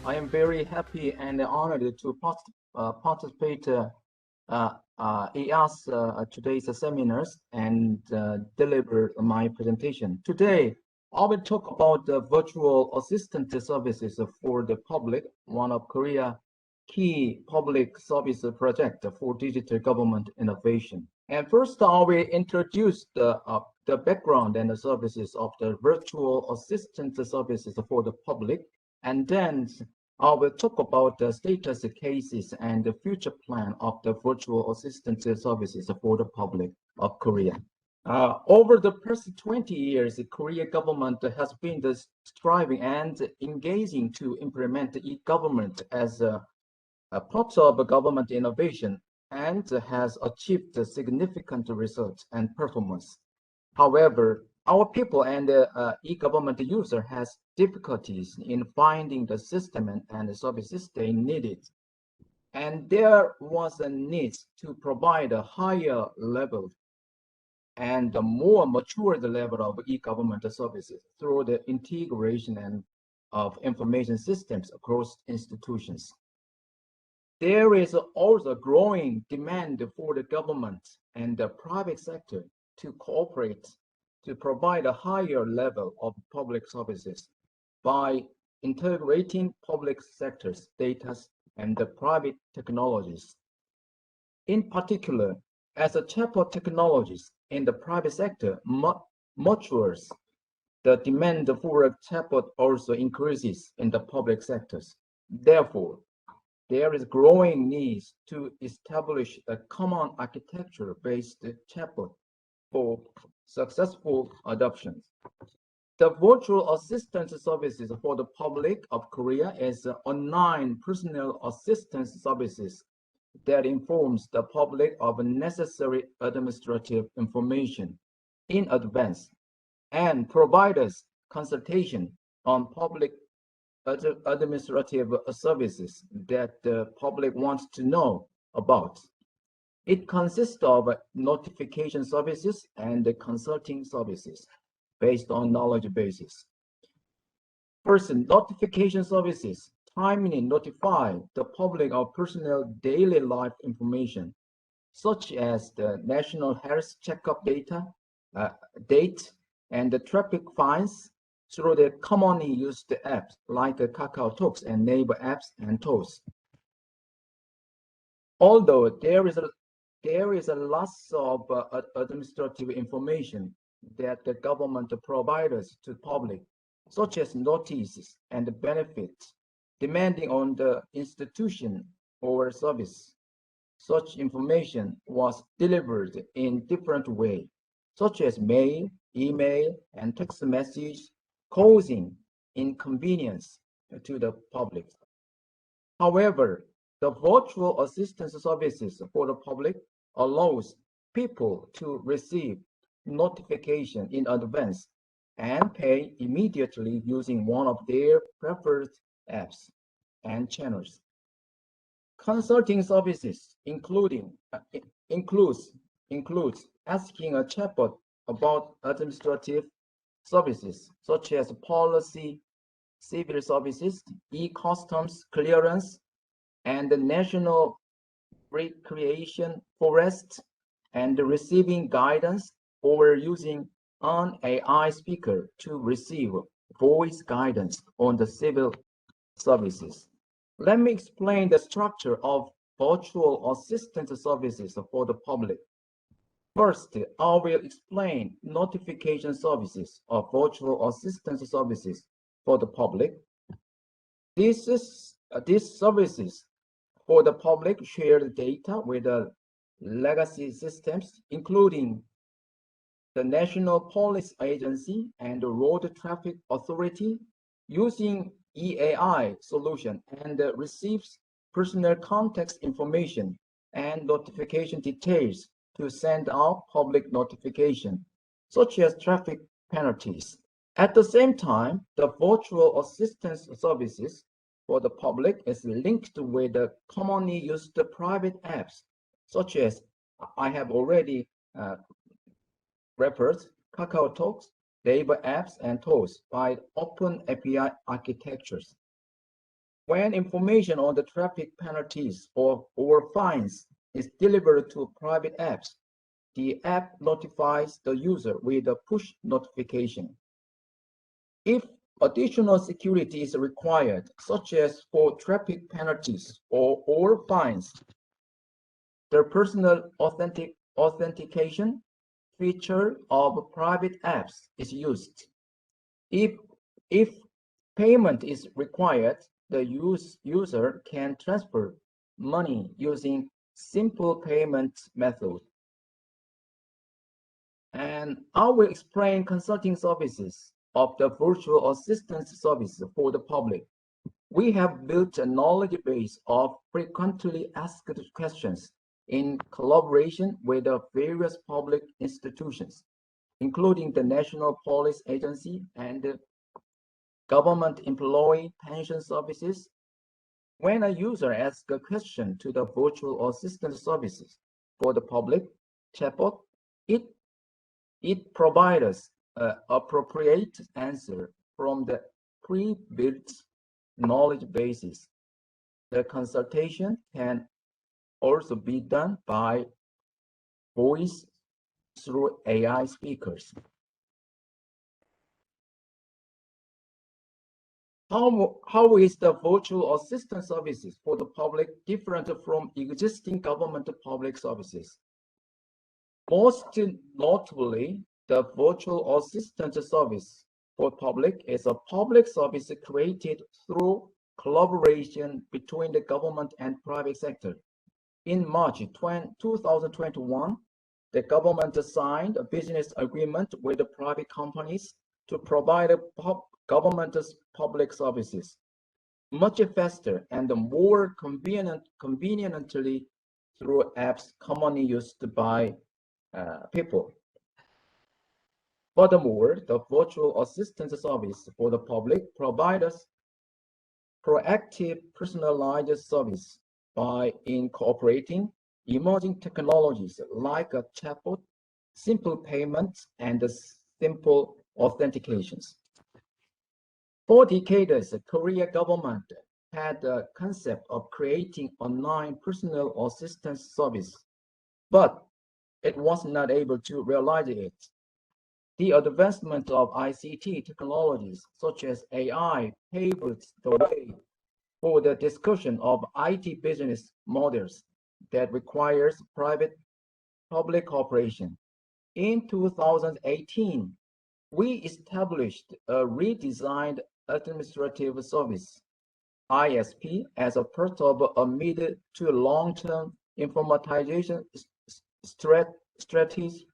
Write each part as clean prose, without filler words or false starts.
I am very happy and honored to participate IASS today's seminars and deliver my presentation. Today, I will talk about the virtual assistant services for the public, one of Korea's key public service project for digital government innovation. And first, I will introduce the background and the services of the virtual assistant services for the public, and then I will talk about the status cases and the future plan of the virtual assistant services for the public of Korea. Over the past 20 years, the Korean government has been striving and engaging to implement e-government as a part of government innovation and has achieved significant results and performance. However, our people and e-government user has difficulties in finding the system and the services they needed. And there was a need to provide a higher level and a more matured level of e-government services through the integration of information systems across institutions. There is also growing demand for the government and the private sector to cooperate to provide a higher level of public services by integrating public sector's data and the private technologies. In particular, as the chatbot technologies in the private sector matures, the demand for a chatbot also increases in the public sectors. Therefore, there is growing need to establish a common architecture-based chatbot for successful adoption. The virtual assistance services for the public of Korea is online personal assistance services that informs the public of necessary administrative information in advance and provides consultation on public administrative services that the public wants to know about. It consists of notification services and consulting services based on knowledge bases. First, notification services timely notify the public of personal daily life information, such as the national health checkup date, and the traffic fines through the commonly used apps like KakaoTalk and Neighbor apps and tools. Although there is a loss of administrative information that the government provides to public, such as notices and benefits, depending on the institution or service. Such information was delivered in different ways, such as mail, email, and text message, causing inconvenience to the public. However, the virtual assistance services for the public allows people to receive notification in advance and pay immediately using one of their preferred apps and channels. Consulting services includes asking a chatbot about administrative services such as policy, civil services, e-customs clearance, and the national recreation forest, and receiving guidance or using an AI speaker to receive voice guidance on the civil services. Let me explain the structure of virtual assistant services for the public. First, I will explain notification services or virtual assistant services for the public. These services for the public share the data with the legacy systems, including the National Police Agency and the Road Traffic Authority, using EAI solution and receives personal contact information and notification details to send out public notification, such as traffic penalties. At the same time, the virtual assistance services for the public is linked with the commonly used private apps, such as I have already referred KakaoTalk, Neighbor apps, and tools by open API architectures. When information on the traffic penalties or fines is delivered to private apps, the app notifies the user with a push notification. If additional security is required, such as for traffic penalties or fines, the personal authentication feature of private apps is used. If payment is required, the user can transfer money using simple payment method. And I will explain consulting services of the virtual assistant service for the public. We have built a knowledge base of frequently asked questions in collaboration with the various public institutions, including the National Police Agency and the Government Employee Pension Services. When a user asks a question to the virtual assistant services for the public chatbot, it provides an appropriate answer from the pre-built knowledge bases. The consultation can also be done by voice through AI speakers. How is the virtual assistant services for the public different from existing government public services? Most notably, the virtual assistant service for public is a public service created through collaboration between the government and private sector. In March 2021, the government signed a business agreement with the private companies to provide government's public services much faster and more conveniently through apps commonly used by people. Furthermore, the virtual assistant service for the public provides proactive personalized service by incorporating emerging technologies like a chatbot, simple payments, and simple authentications. For decades, the Korea government had the concept of creating online personal assistance service, but it was not able to realize it. The advancement of ICT technologies such as AI paved the way for the discussion of IT business models that requires private-public cooperation. In 2018, we established a redesigned administrative service, ISP, as a part of a mid to long-term informatization strategy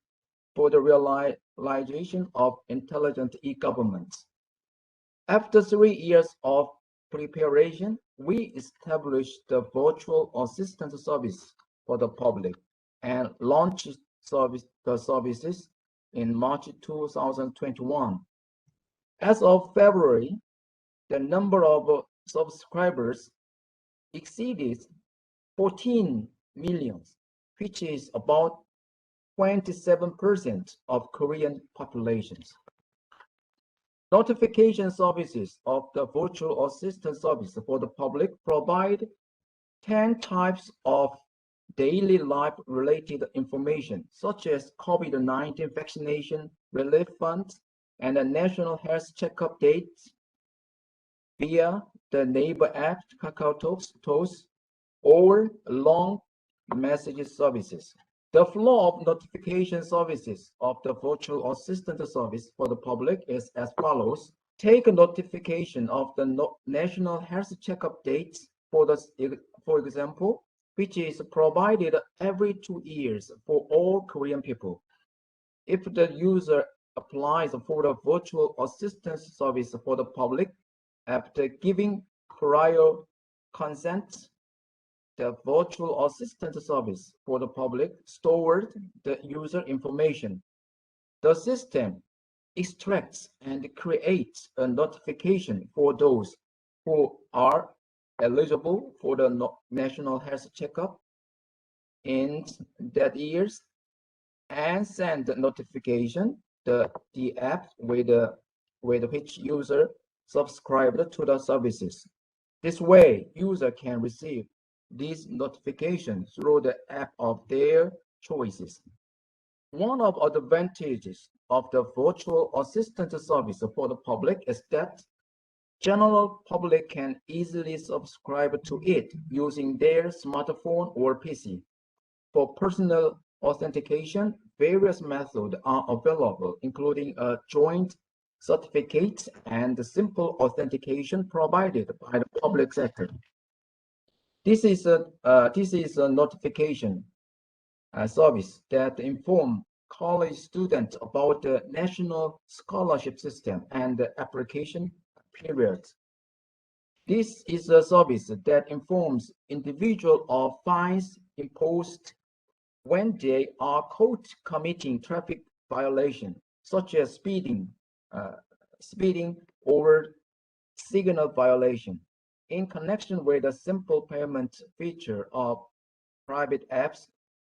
for the realization of intelligent e-government. After 3 years of preparation, we established the virtual assistant service for the public and launched the services in March 2021. As of February, the number of subscribers exceeded 14 million, which is about 27% of Korean populations. Notification services of the virtual assistant service for the public provide 10 types of daily life-related information, such as COVID-19 vaccination relief funds and a national health checkup dates via the neighbor app, KakaoTalk, or long message services. The flow of notification services of the virtual assistant service for the public is as follows. Take a notification of the national health checkup dates for example, which is provided every 2 years for all Korean people. If the user applies for the virtual assistance service for the public, after giving prior consent, the virtual assistant service for the public stored the user information. The system extracts and creates a notification for those who are eligible for the national health checkup in that years and send the notification the app with which user subscribed to the services. This way, user can receive these notifications through the app of their choices. One of the advantages of the virtual assistant service for the public is that general public can easily subscribe to it using their smartphone or PC. For personal authentication, various methods are available, including a joint certificate and simple authentication provided by the public sector. This is a notification service that inform college students about the national scholarship system and the application period. This is a service that informs individuals of fines imposed when they are caught committing traffic violation, such as speeding or signal violation. In connection with the simple payment feature of private apps,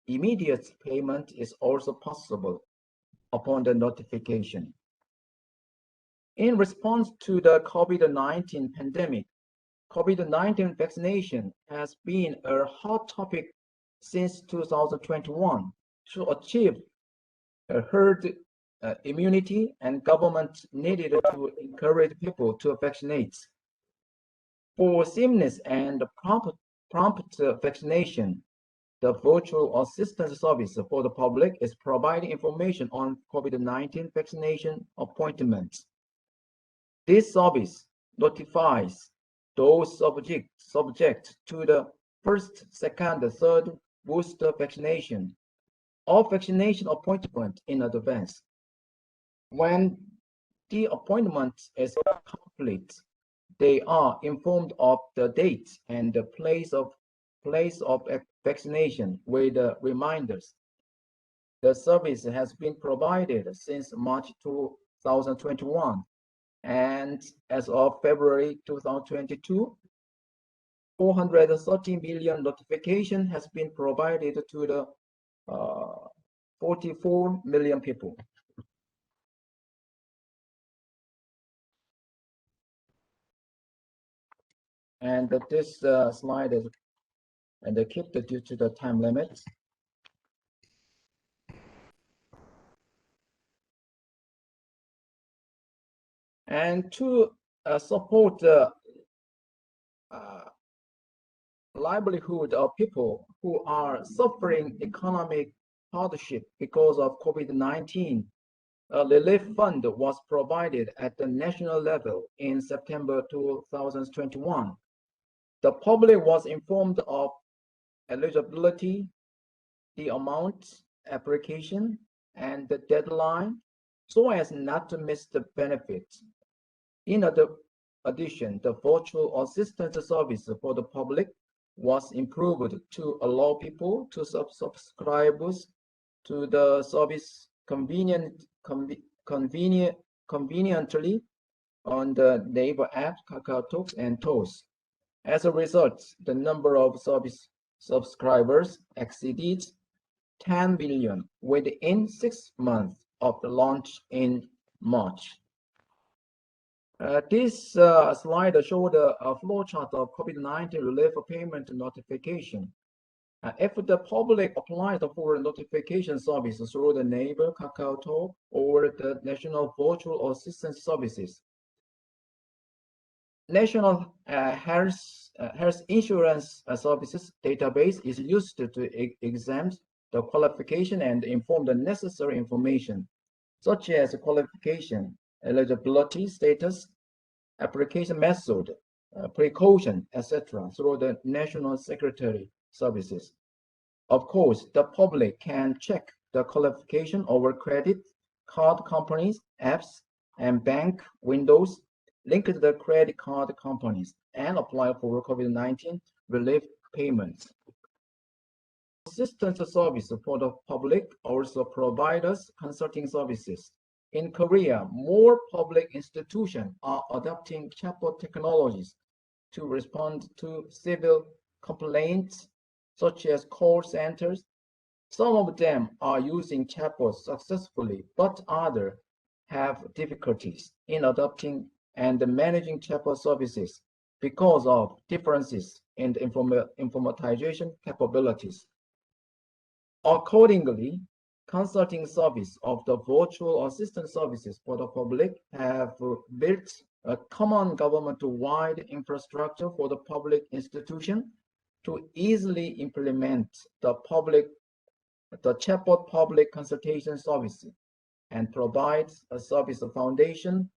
immediate payment is also possible upon the notification. In response to the COVID-19 pandemic, COVID-19 vaccination has been a hot topic since 2021 to achieve a herd immunity, and government needed to encourage people to vaccinate. For seamless and prompt vaccination, the virtual assistance service for the public is providing information on COVID-19 vaccination appointments. This service notifies those subject to the first, second, third booster vaccination or vaccination appointment in advance. When the appointment is complete, they are informed of the date and the place of vaccination with reminders. The service has been provided since March 2021, and as of February 2022, 430 million notification has been provided to the 44 million people. And this slide is and kept due to the time limit. And to support the livelihood of people who are suffering economic hardship because of COVID-19, a relief fund was provided at the national level in September 2021. The public was informed of eligibility, the amount, application, and the deadline, so as not to miss the benefits. In addition, the virtual assistance service for the public was improved to allow people to subscribe to the service conveniently on the neighbor app, KakaoTalk, and Toast. As a result, the number of service subscribers exceeded 10 million within 6 months of the launch in March. This slide showed a flowchart of COVID-19 relief payment notification. If the public applies for a notification service through the neighbor, KakaoTalk, or the National Virtual Assistance Services, National Health Insurance Services database is used to examine the qualification and inform the necessary information, such as qualification, eligibility status, application method, precaution, etc., through the National Secretary Services. Of course, the public can check the qualification over credit card companies, apps, and bank windows linked to the credit card companies and apply for COVID-19 relief payments. Assistance service for the public also provides consulting services. In Korea, more public institutions are adopting chatbot technologies to respond to civil complaints, such as call centers. Some of them are using chatbots successfully, but others have difficulties in adopting and managing chatbot services. because of differences in the informatization capabilities. Accordingly, consulting service of the virtual assistant services for the public have built a common government-wide infrastructure for the public institution to easily implement the chatbot public consultation service and provides a service foundation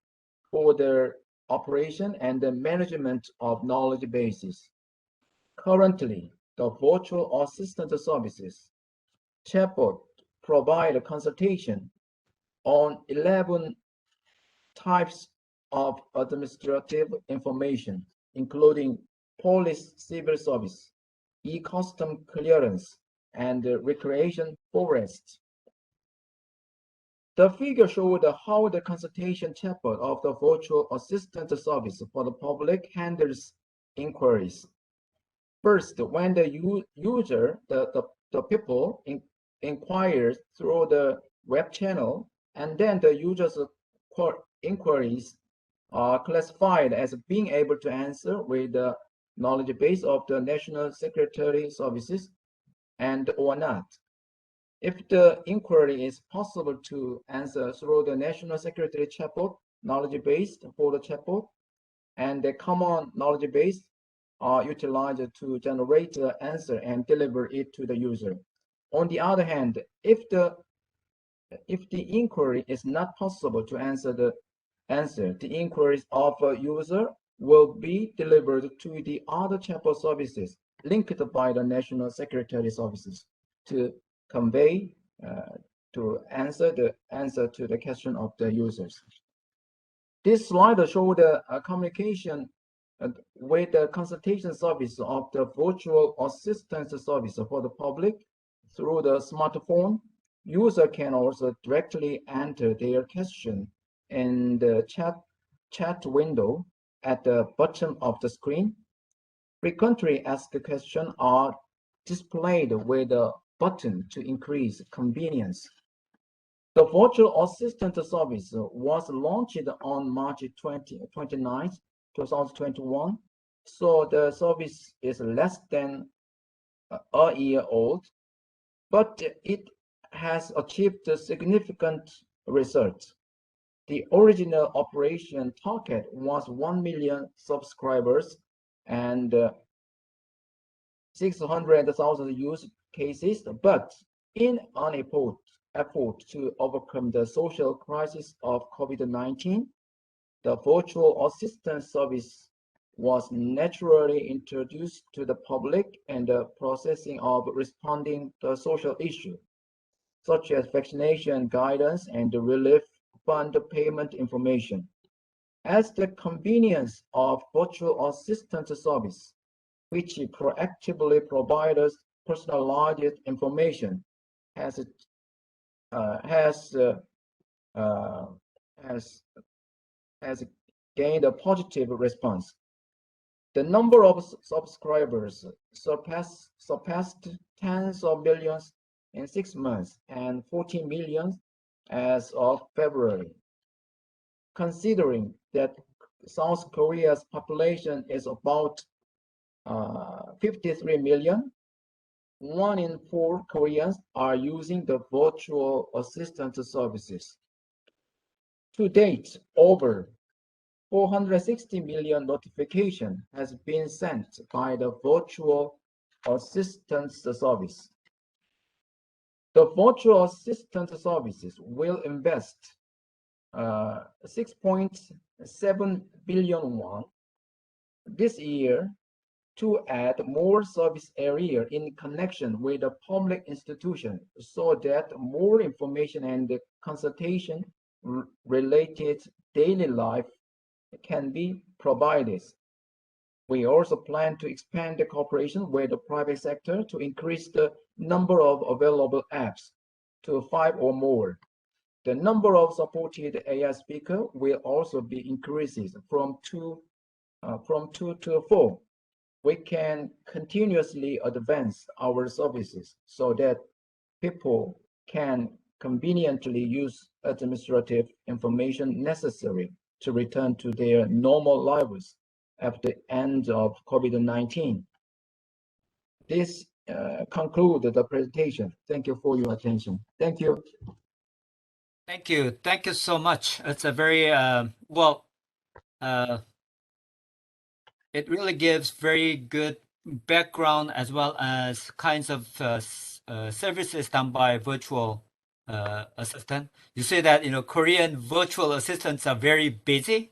for their operation and the management of knowledge bases. Currently, the virtual assistant services chatbot provide a consultation on 11 types of administrative information, including police civil service, e-custom clearance, and recreation forest. The figure showed how the consultation chatbot of the virtual assistant service for the public handles inquiries. First, when the user, the people inquires through the web channel, and then the user's inquiries are classified as being able to answer with the knowledge base of the National Security Services and or not. If the inquiry is possible to answer through the National Security Chatbot knowledge base for the chatbot, and the common knowledge base are utilized to generate the answer and deliver it to the user. On the other hand, if the inquiry is not possible to answer, the inquiries of a user will be delivered to the other chatbot services linked by the National Security Services to convey to answer to the question of the users. This slide shows the communication with the consultation service of the virtual assistant service for the public through the smartphone. User can also directly enter their question in the chat window at the bottom of the screen. Frequently asked questions are displayed with a button to increase convenience. The virtual assistant service was launched on March 29, 2021, so the service is less than a year old, but it has achieved significant results. The original operation target was 1 million subscribers and 600,000 use cases, but in an effort to overcome the social crisis of COVID-19, the virtual assistant service was naturally introduced to the public and the processing of responding to social issues, such as vaccination guidance and the relief fund payment information. As the convenience of virtual assistant service, which proactively provides personalized information, has gained a positive response. The number of subscribers surpassed tens of millions in 6 months and 14 million as of February. Considering that South Korea's population is about 53 million, 1 in 4 Koreans are using the virtual assistant services. To date, over 460 million notification has been sent by the virtual assistant service. The virtual assistant services will invest 6.7 billion won this year to add more service area in connection with the public institution so that more information and consultation related daily life can be provided. We also plan to expand the cooperation with the private sector to increase the number of available apps to 5 or more. The number of supported AI speakers will also be increased from 2 to 4. We can continuously advance our services so that people can conveniently use administrative information necessary to return to their normal lives at the end of COVID-19. This concludes the presentation. Thank you for your attention. Thank you. Thank you. Thank you so much. It's a very, it really gives very good background as well as kinds of services done by virtual assistant. You say that, Korean virtual assistants are very busy.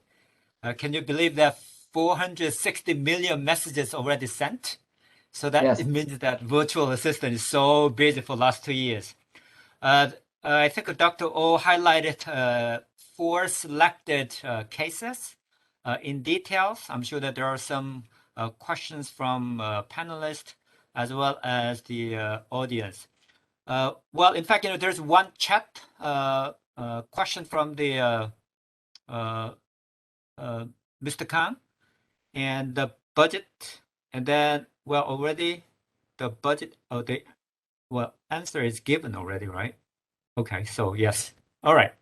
Can you believe that 460 million messages already sent? So that Yes. it means that virtual assistant is so busy for last 2 years. I think Dr. O highlighted 4 selected cases in details. I'm sure that there are some questions from panelists as well as the audience. Well, in fact, there's one chat question from the Mr. Khan and the budget, and then already the budget. Answer is given already, right? Okay, so yes. All right.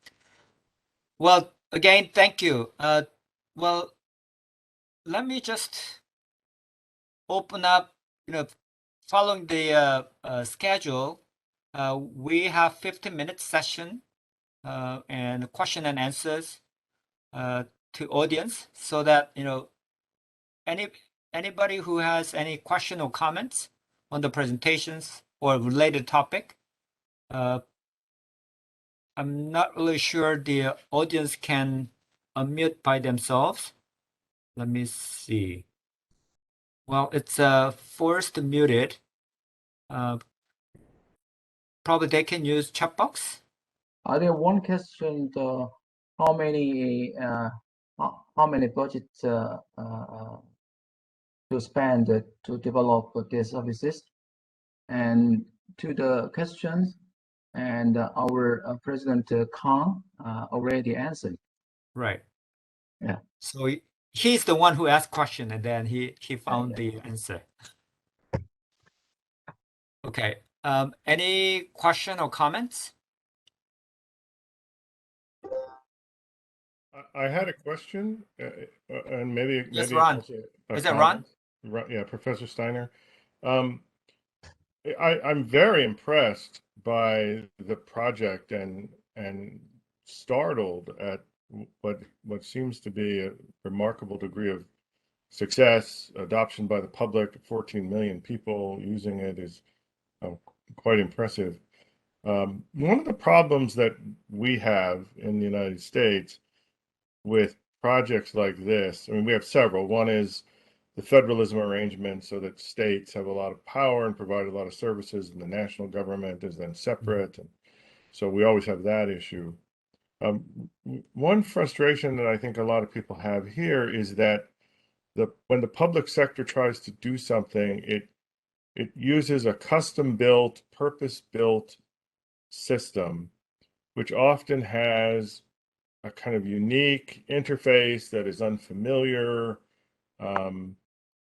Well, again, thank you. Well, let me just open up, following the schedule, we have 15-minute session and question and answers to audience so that, anybody who has any question or comments on the presentations or related topic, I'm not really sure the audience can unmute by themselves. Let me see. Well, it's forced muted. Probably they can use chat box. There one question: how many budget to spend to develop these services? And to the questions, and our President Khan already answered. Right. Yeah. So he's the one who asked question, and then he found the answer. Okay. Any question or comments? I had a question, and maybe Ron. also Is that Ron? Yeah, Professor Steiner. I'm very impressed by the project and startled at what seems to be a remarkable degree of success, adoption by the public. 14 million people using it is quite impressive. One of the problems that we have in the United States with projects like this, I mean, we have several. One is the federalism arrangement, so that states have a lot of power and provide a lot of services, and the national government is then separate. And so we always have that issue. One frustration that I think a lot of people have here is that when the public sector tries to do something, it uses a custom-built, purpose-built system, which often has a kind of unique interface that is unfamiliar.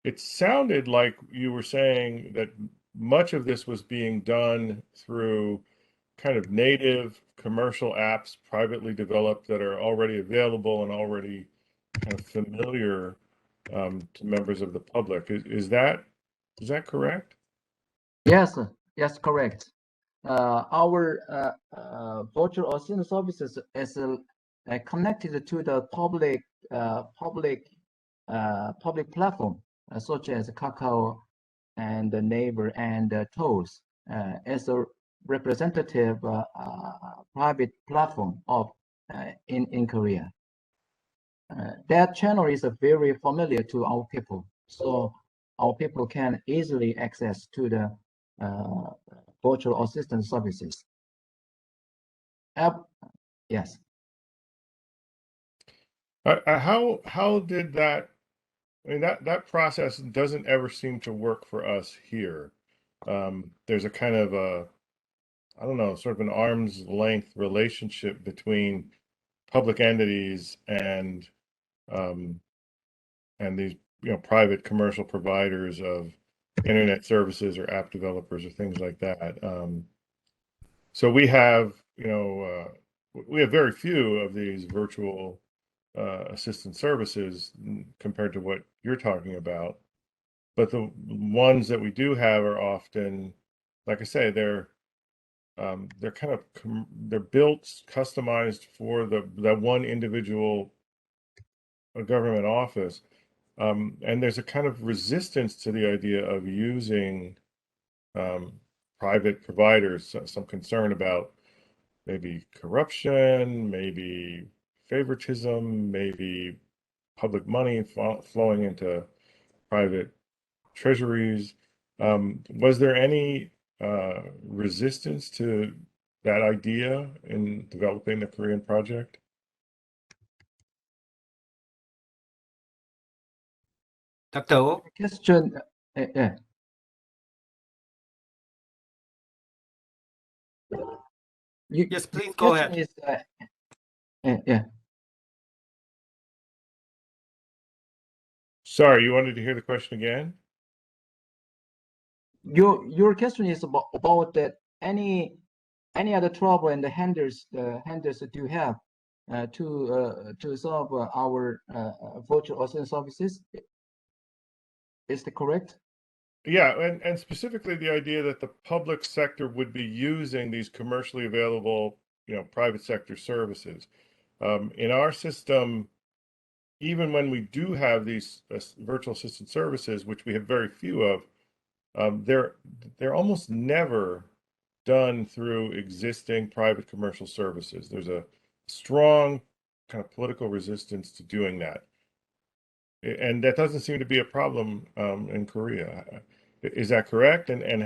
It sounded like you were saying that much of this was being done through kind of native commercial apps, privately developed, that are already available and already kind of familiar to members of the public. Is that correct? Yes, correct. Our virtual assistant services is connected to the public platform, such as Kakao and the Neighbor and Toast, as a representative private platform of in Korea. That channel is very familiar to our people, so our people can easily access to the virtual assistant services. Yes. How did that? I mean, that process doesn't ever seem to work for us here. There's a kind of I don't know, sort of an arm's length relationship between public entities and these private commercial providers of internet services or app developers or things like that. So we have very few of these virtual assistance services compared to what you're talking about. But the ones that we do have are often, like I say, they're kind of they're built, customized for that one individual government office. And there's a kind of resistance to the idea of using private providers, some concern about maybe corruption, maybe favoritism, maybe public money flowing into private treasuries. Was there any resistance to that idea in developing the Korean project? Dr. Oh? Question. Yeah. Yes, please Your go question ahead. is, yeah. Sorry, you wanted to hear the question again? Your question is about that any other trouble and the hinders that you have to solve our virtual assistant services. Is that correct? Yeah, and specifically the idea that the public sector would be using these commercially available, private sector services. In our system, even when we do have these virtual assistant services, which we have very few of, they're almost never done through existing private commercial services. There's a strong kind of political resistance to doing that. And that doesn't seem to be a problem in Korea. Is that correct? And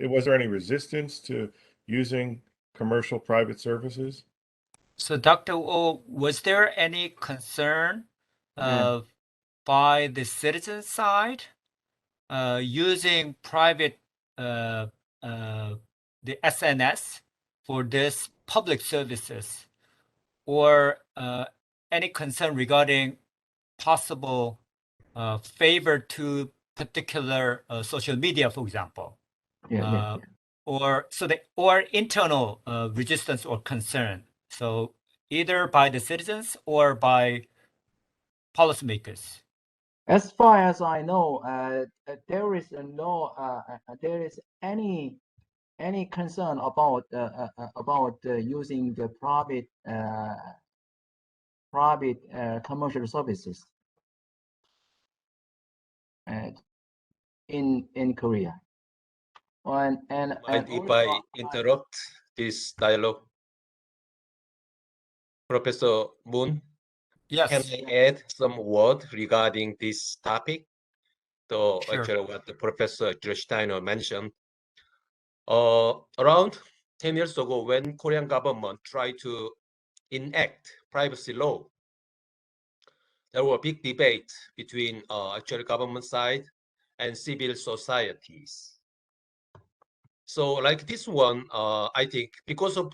was there any resistance to using commercial private services? So, Dr. Oh, was there any concern Yeah. by the citizen side using private the SNS for this public services, or any concern regarding possible favor to particular social media, for example, Yeah. or internal resistance or concern? So either by the citizens or by policymakers. As far as I know, there is any concern about using the private commercial services in Korea. And Mind if also I interrupt this dialogue? Professor Moon, Yes. can I add some word regarding this topic? So Sure. actually what the Professor Steiner mentioned. Around 10 years ago, when Korean government tried to enact privacy law, there were big debate between actual government side and civil societies. So like this one, I think because of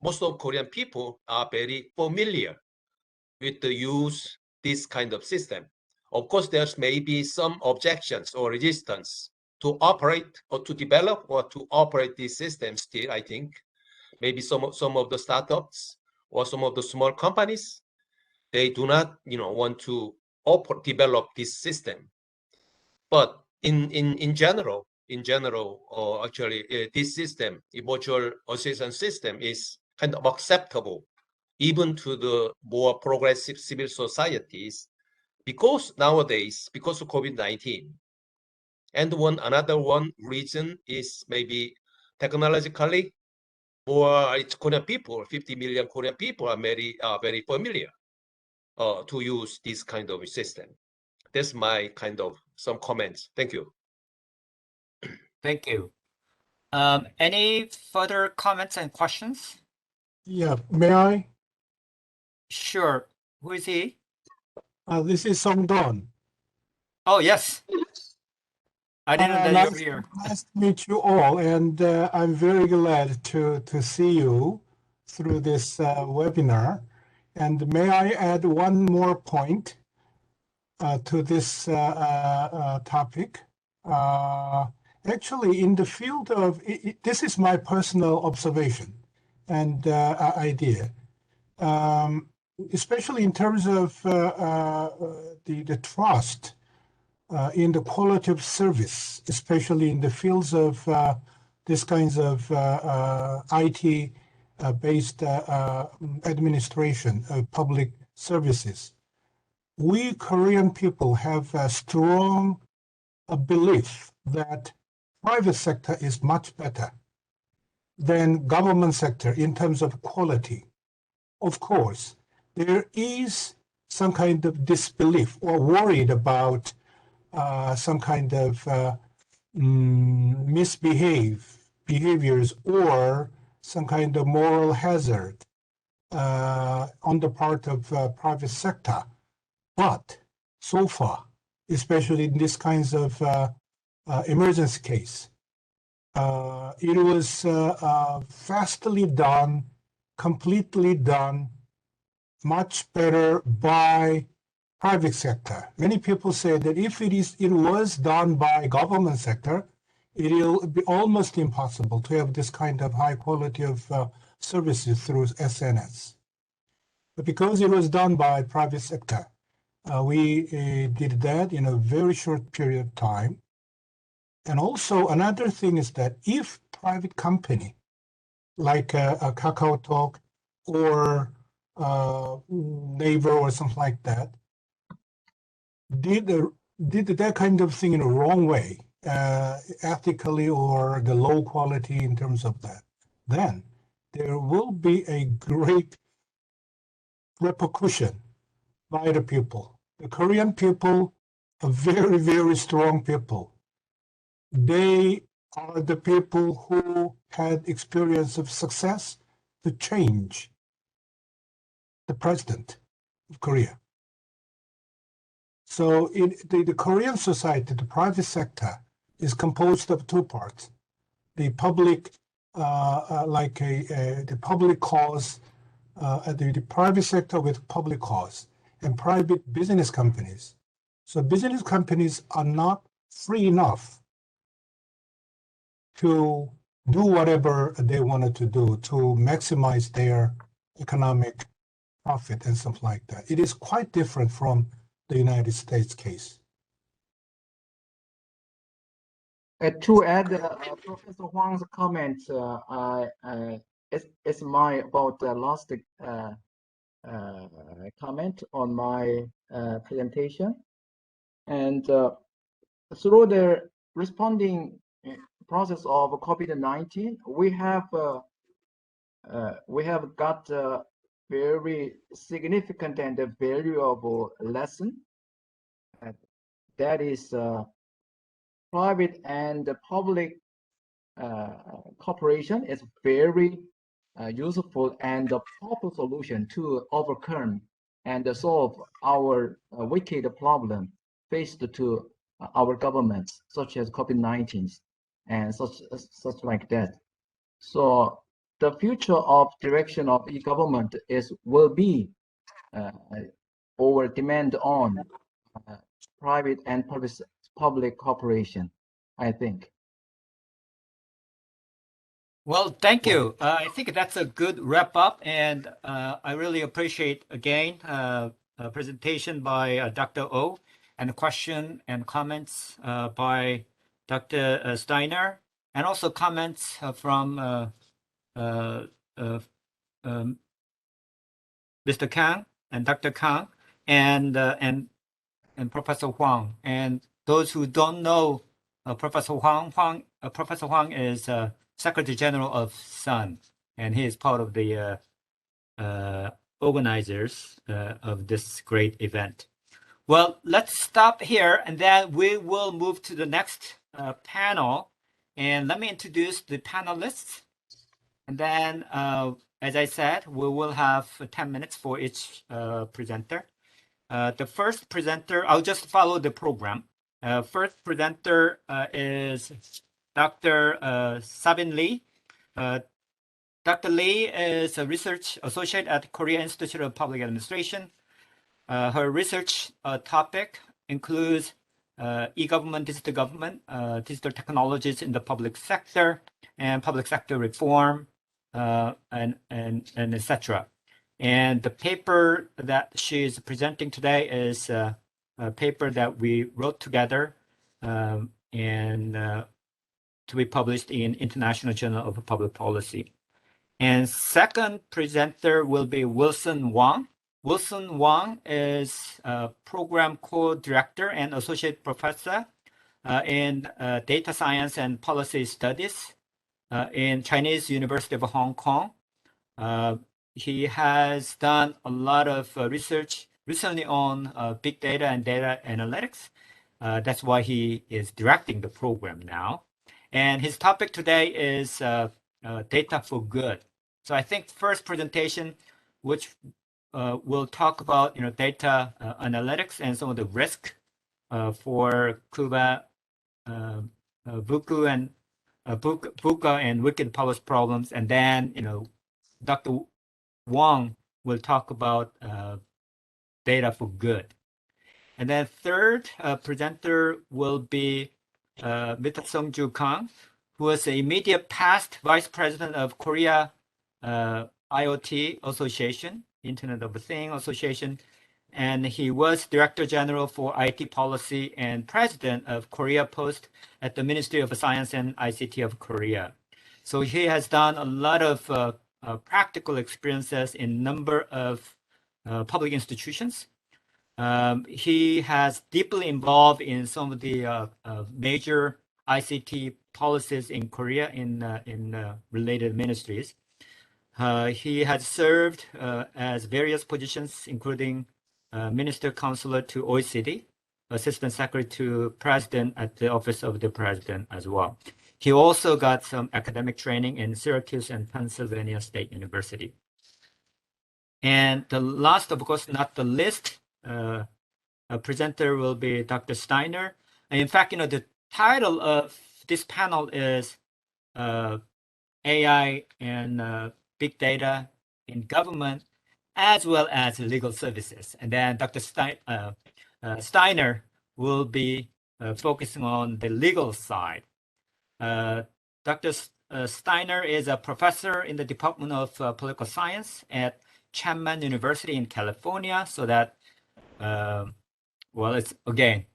most of Korean people are very familiar with the use this kind of system. Of course, there's maybe some objections or resistance to operate or to develop or to operate this system still, I think. Maybe some of the startups or some of the small companies, they do not, want to develop this system. But in general, actually, this system, the virtual assistant system, is kind of acceptable even to the more progressive civil societies, because nowadays, because of COVID-19, and another one reason is maybe technologically, or it's Korean people, 50 million Korean people are very familiar to use this kind of system. That's my kind of some comments. Thank you. Thank you. Any further comments and questions? Yeah, may I? Sure. Who is he? This is Song Don. Oh, yes. I didn't know that nice, you're here. Nice to meet you all, and I'm very glad to see you through this webinar. And may I add one more point to this topic? Actually, in the field of, this is my personal observation and idea. especially in terms of the trust in the quality of service, especially in the fields of this kinds of IT-based administration of public services. We Korean people have a strong belief that private sector is much better than government sector in terms of quality. Of course, there is some kind of disbelief or worried about some kind of behaviors or some kind of moral hazard on the part of private sector. But so far, especially in these kinds of emergency case, it was fastly done, completely done, much better by private sector. Many people say that if it was done by government sector, it will be almost impossible to have this kind of high quality of services through SNS. But because it was done by private sector, we did that in a very short period of time. And also another thing is that if private company like a KakaoTalk or Naver or something like that did that kind of thing in a wrong way, ethically or the low quality in terms of that, then there will be a great repercussion by the people. The Korean people are very, very strong people. They are the people who had experience of success to change the president of Korea. So the Korean society, the private sector, is composed of two parts: the public, the public cause, the private sector with public cause, and private business companies. So business companies are not free enough to do whatever they wanted to do to maximize their economic profit and something like that. It is quite different from the United States case. To add Professor Huang's comment, it's my about the last comment on my presentation, and through the responding process of COVID-19, we have got a very significant and valuable lesson. That is private and public cooperation is very useful and a proper solution to overcome and solve our wicked problem faced to our governments, such as COVID-19 and such like that. So the future of direction of e-government will be over demand on private and public cooperation, I think. Well, thank you. I think that's a good wrap up, and I really appreciate again a presentation by Dr. Oh, and a question and comments by Dr. Steiner, and also comments from Mr. Kang and Dr. Kang and Professor Huang. And those who don't know Professor Huang is Secretary General of SUN, and he is part of the organizers of this great event. Well, let's stop here, and then we will move to the next panel. And let me introduce the panelists. And then, as I said, we will have 10 minutes for each presenter. The first presenter, I'll just follow the program. First presenter is Dr. Sabin Lee. Dr. Lee is a research associate at Korea Institute of Public Administration. Her research topic includes e-government, digital technologies in the public sector, and public sector reform, and etc. And the paper that she is presenting today is a paper that we wrote together and to be published in International Journal of Public Policy. And second presenter will be Wilson Wang. Wilson Wang is a program co-director and associate professor in data science and policy studies in Chinese University of Hong Kong. He has done a lot of research recently on big data and data analytics. That's why he is directing the program now. And his topic today is data for good. So I think first presentation, which will talk about data analytics and some of the risk for Cuba, VUCA and wicked powers problems, and then Dr. Wang will talk about data for good. And then third presenter will be Mr. Seongju Kang, who was the immediate past vice president of Korea IoT Association, Internet of Things Association, and he was director general for IT policy and president of Korea Post at the Ministry of Science and ICT of Korea. So he has done a lot of practical experiences in a number of public institutions. He has deeply involved in some of the major ICT policies in Korea in related ministries. He has served as various positions, including Minister Counselor to OECD, Assistant Secretary to President at the Office of the President as well. He also got some academic training in Syracuse and Pennsylvania State University. And the last, of course, not the least, presenter will be Dr. Steiner. And in fact, the title of this panel is AI and big data in government as well as legal services. And then Dr. Steiner will be focusing on the legal side. Dr. Steiner is a professor in the Department of Political Science at Chapman University in California. So that, well, it's again,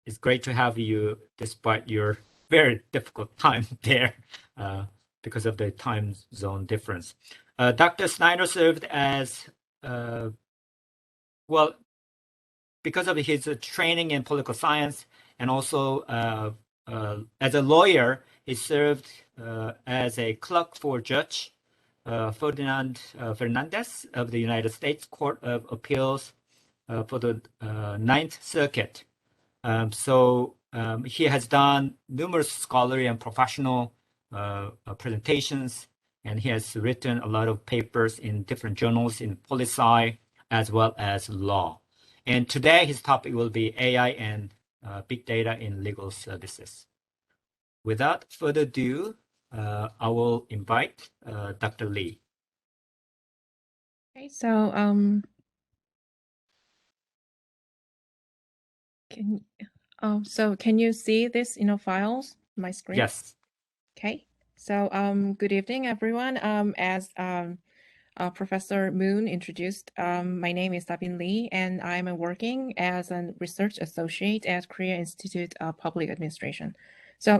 it's great to have you despite your very difficult time there because of the time zone difference. Dr. Steiner served as, well, because of his training in political science and also as a lawyer, he served as a clerk for Judge Ferdinand Fernandez of the United States Court of Appeals for the Ninth Circuit. So he has done numerous scholarly and professional presentations, and he has written a lot of papers in different journals in policy as well as law. And today his topic will be AI and big data in legal services. Without further ado, I will invite Dr. Lee. Okay, so can you see this files my screen? Yes. Okay. So good evening, everyone. As Professor Moon introduced, my name is Sabin Lee, and I'm working as a research associate at Korea Institute of Public Administration. So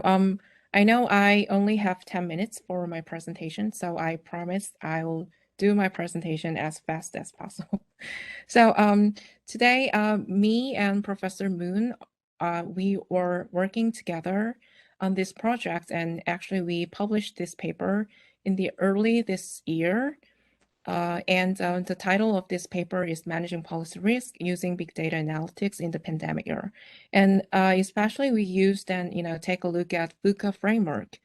I know I only have 10 minutes for my presentation, so I promise I will do my presentation as fast as possible. So today, me and Professor Moon, we were working together on this project, and actually we published this paper in the early this year. And the title of this paper is Managing Policy Risk Using Big Data Analytics in the Pandemic Era. And especially we used and take a look at VUCA framework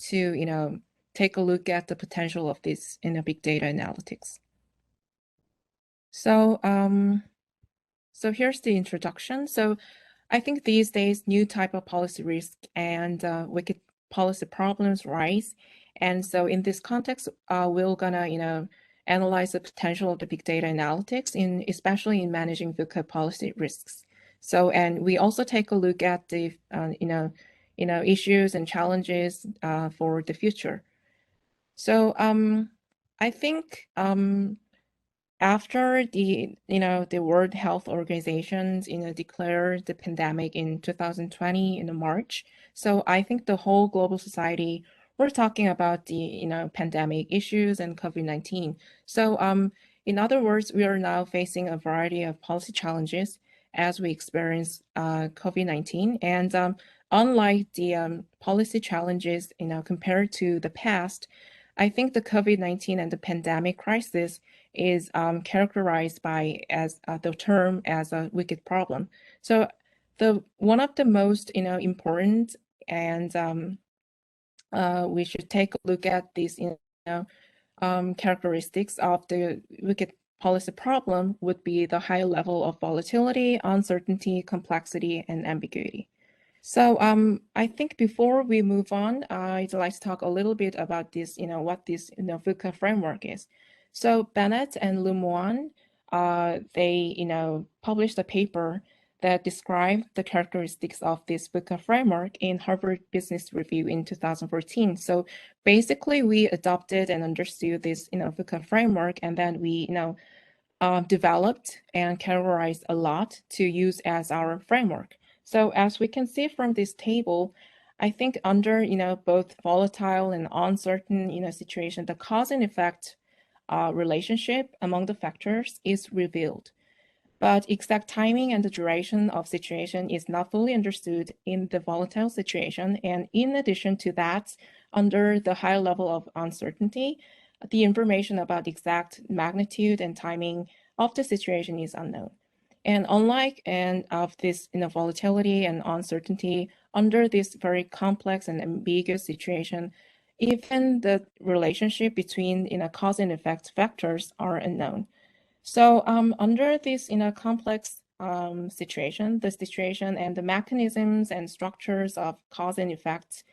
to take a look at the potential of this in a big data analytics. So so here's the introduction. So I think these days new type of policy risk and wicked policy problems rise. And so in this context, we're gonna analyze the potential of the big data analytics especially in managing VUCA policy risks. So, and we also take a look at the issues and challenges for the future. So I think after the World Health Organization declared the pandemic in 2020 in March, so I think the whole global society we're talking about the pandemic issues and COVID-19. So in other words, we are now facing a variety of policy challenges as we experience COVID-19, and unlike the policy challenges compared to the past, I think the COVID-19 and the pandemic crisis is characterized by as the term as a wicked problem. So one of the most important, and we should take a look at these characteristics of the wicked policy problem would be the high level of volatility, uncertainty, complexity, and ambiguity. So I think before we move on, I'd like to talk a little bit about this, what this VUCA framework is. So Bennett and Lemoine, they published a paper that described the characteristics of this VUCA framework in Harvard Business Review in 2014. So basically, we adopted and understood this VUCA framework, and then we developed and categorized a lot to use as our framework. So as we can see from this table, I think under both volatile and uncertain situation, the cause and effect relationship among the factors is revealed. But exact timing and the duration of situation is not fully understood in the volatile situation. And in addition to that, under the high level of uncertainty, the information about exact magnitude and timing of the situation is unknown. And unlike of this volatility and uncertainty, under this very complex and ambiguous situation, even the relationship between cause and effect factors are unknown. So under this complex situation, the situation and the mechanisms and structures of cause and effect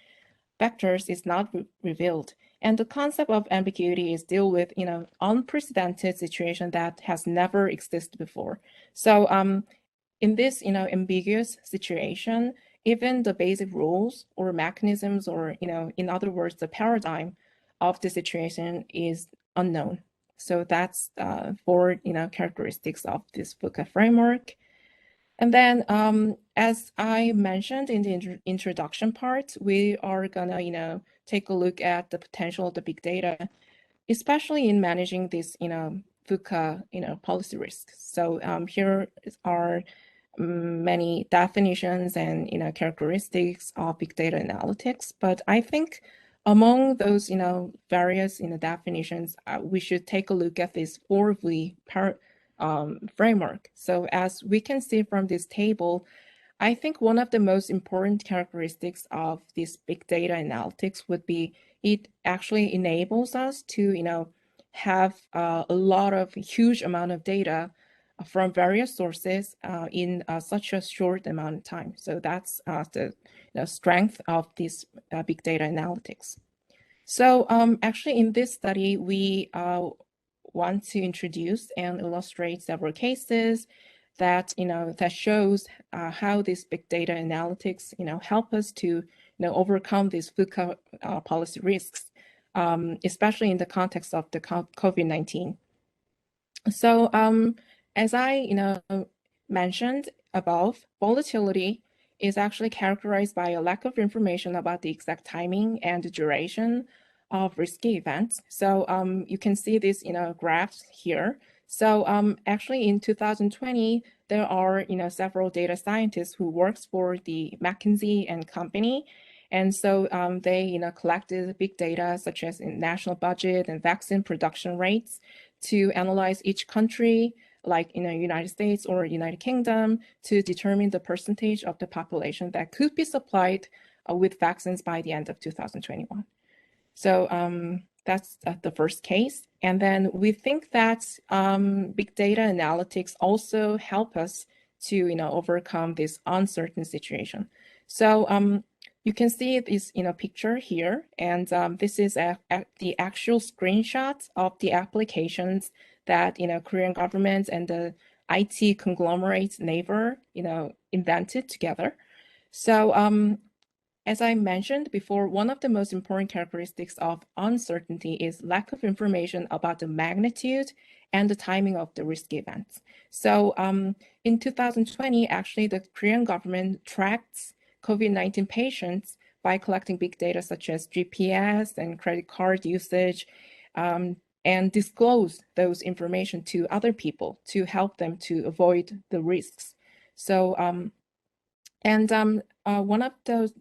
factors is not revealed. And the concept of ambiguity is deal with unprecedented situation that has never existed before. So in this ambiguous situation, even the basic rules or mechanisms or in other words the paradigm of the situation is unknown. So that's four characteristics of this VUCA framework. And then as I mentioned in the introduction part, we are gonna take a look at the potential of the big data, especially in managing this VUCA policy risks. So here are many definitions and characteristics of big data analytics, but I think among those various definitions, we should take a look at this 4V framework. So as we can see from this table, I think one of the most important characteristics of this big data analytics would be it actually enables us to have a lot of huge amount of data from various sources in such a short amount of time. So that's the strength of this big data analytics. So actually in this study, we want to introduce and illustrate several cases that that shows how this big data analytics help us to overcome these VUCA policy risks, especially in the context of the COVID-19. So as I mentioned above, volatility is actually characterized by a lack of information about the exact timing and the duration of risky events. So you can see this graphs here. So actually in 2020, there are several data scientists who works for the McKinsey and Company. And so they collected big data such as in national budget and vaccine production rates to analyze each country, like in the United States or United Kingdom, to determine the percentage of the population that could be supplied with vaccines by the end of 2021. So that's the first case. And then we think that big data analytics also help us to overcome this uncertain situation. So you can see this picture here, and this is the actual screenshots of the applications that Korean government and the IT conglomerate Naver invented together. So as I mentioned before, one of the most important characteristics of uncertainty is lack of information about the magnitude and the timing of the risk events. So in 2020, actually, the Korean government tracked COVID-19 patients by collecting big data such as GPS and credit card usage, and disclose those information to other people to help them to avoid the risks. So, one of those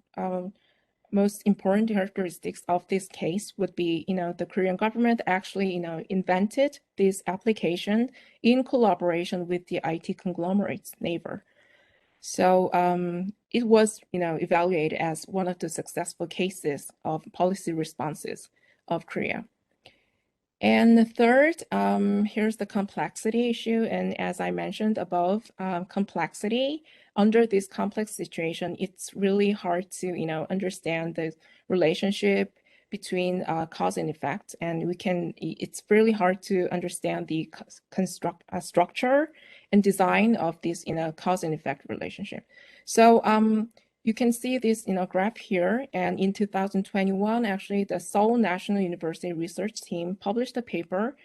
most important characteristics of this case would be, the Korean government actually, invented this application in collaboration with the IT conglomerate's neighbor. So it was, evaluated as one of the successful cases of policy responses of Korea. And the third, here's the complexity issue. And as I mentioned above, complexity, under this complex situation, it's really hard to, understand the relationship between cause and effect. And it's really hard to understand the structure and design of this, cause and effect relationship. So you can see this graph here, and in 2021, actually, the Seoul National University research team published a paper,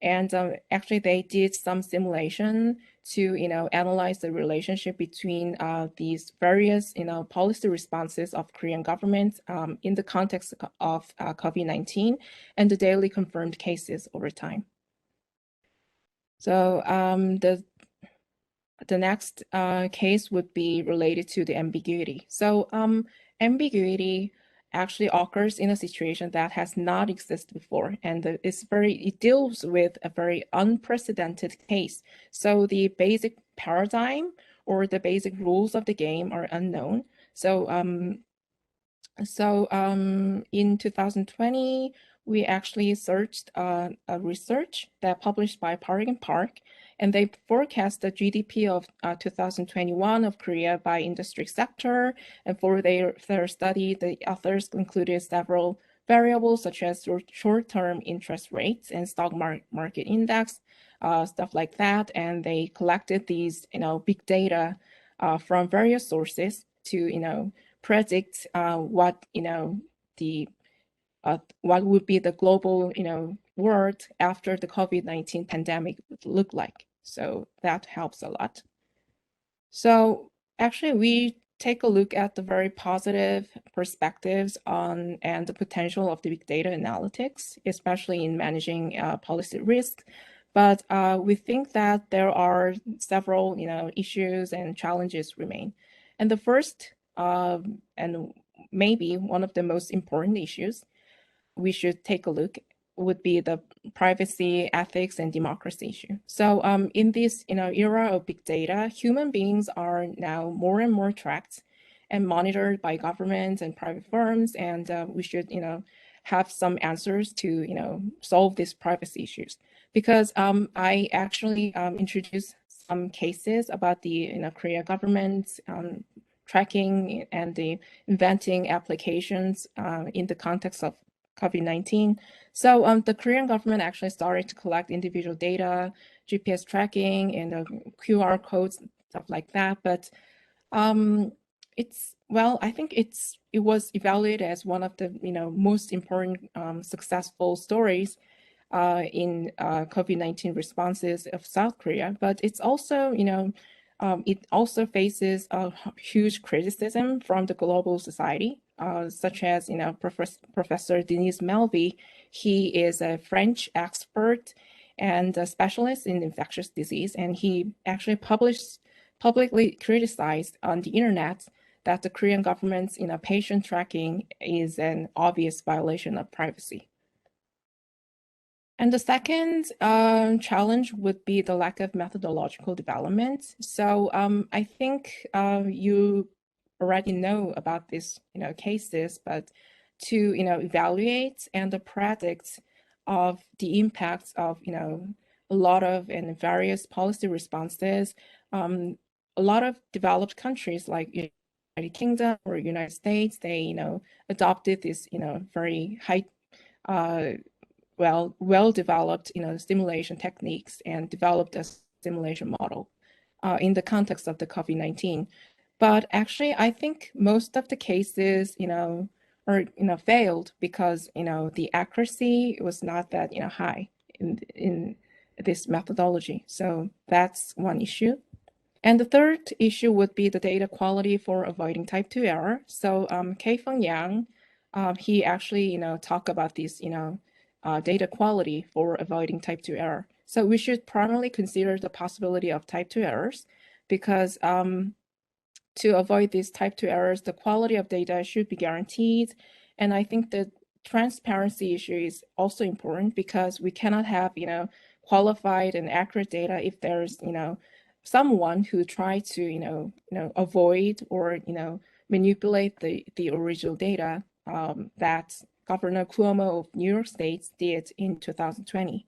and actually they did some simulation to analyze the relationship between these various policy responses of Korean government in the context of COVID-19 and the daily confirmed cases over time. So the next case would be related to the ambiguity. So ambiguity actually occurs in a situation that has not existed before, and it deals with a very unprecedented case. So the basic paradigm or the basic rules of the game are unknown. So in 2020, we actually searched a research that published by Park and Park, and they forecast the GDP of 2021 of Korea by industry sector. And for their study, the authors included several variables such as short-term interest rates and stock market index, stuff like that. And they collected these, big data from various sources to, predict what what would be the global world after the COVID-19 pandemic would look like. So that helps a lot. So actually, we take a look at the very positive perspectives on and the potential of the big data analytics, especially in managing policy risk. But we think that there are several issues and challenges remain. And the first and maybe one of the most important issues we should take a look would be the privacy, ethics, and democracy issue. So in this era of big data, human beings are now more and more tracked and monitored by governments and private firms, and we should have some answers to solve these privacy issues. Because I actually introduced some cases about the Korea government tracking and the inventing applications in the context of COVID-19. So the Korean government actually started to collect individual data, GPS tracking, and QR codes, stuff like that. But I think it was evaluated as one of the most important successful stories in COVID-19 responses of South Korea. But it's also it also faces a huge criticism from the global society, such as Professor Denis Melvy. He is a French expert and a specialist in infectious disease, and he actually publicly criticized on the internet that the Korean government's patient tracking is an obvious violation of privacy. And the second challenge would be the lack of methodological development. So I think you already know about these cases, but to evaluate and predict of the impacts of a lot of and various policy responses, a lot of developed countries like United Kingdom or United States, they adopted this very high well-developed simulation techniques and developed a simulation model in the context of the COVID-19. But actually, I think most of the cases, are, failed because, the accuracy was not that, high in this methodology. So that's one issue. And the third issue would be the data quality for avoiding type 2 error. So Kaifeng Yang, he actually, talk about this, data quality for avoiding type 2 error. So we should primarily consider the possibility of type 2 errors because to avoid these type 2 errors, the quality of data should be guaranteed. And I think the transparency issue is also important because we cannot have, qualified and accurate data if there's, someone who try to, avoid or, manipulate the original data that Governor Cuomo of New York State did in 2020.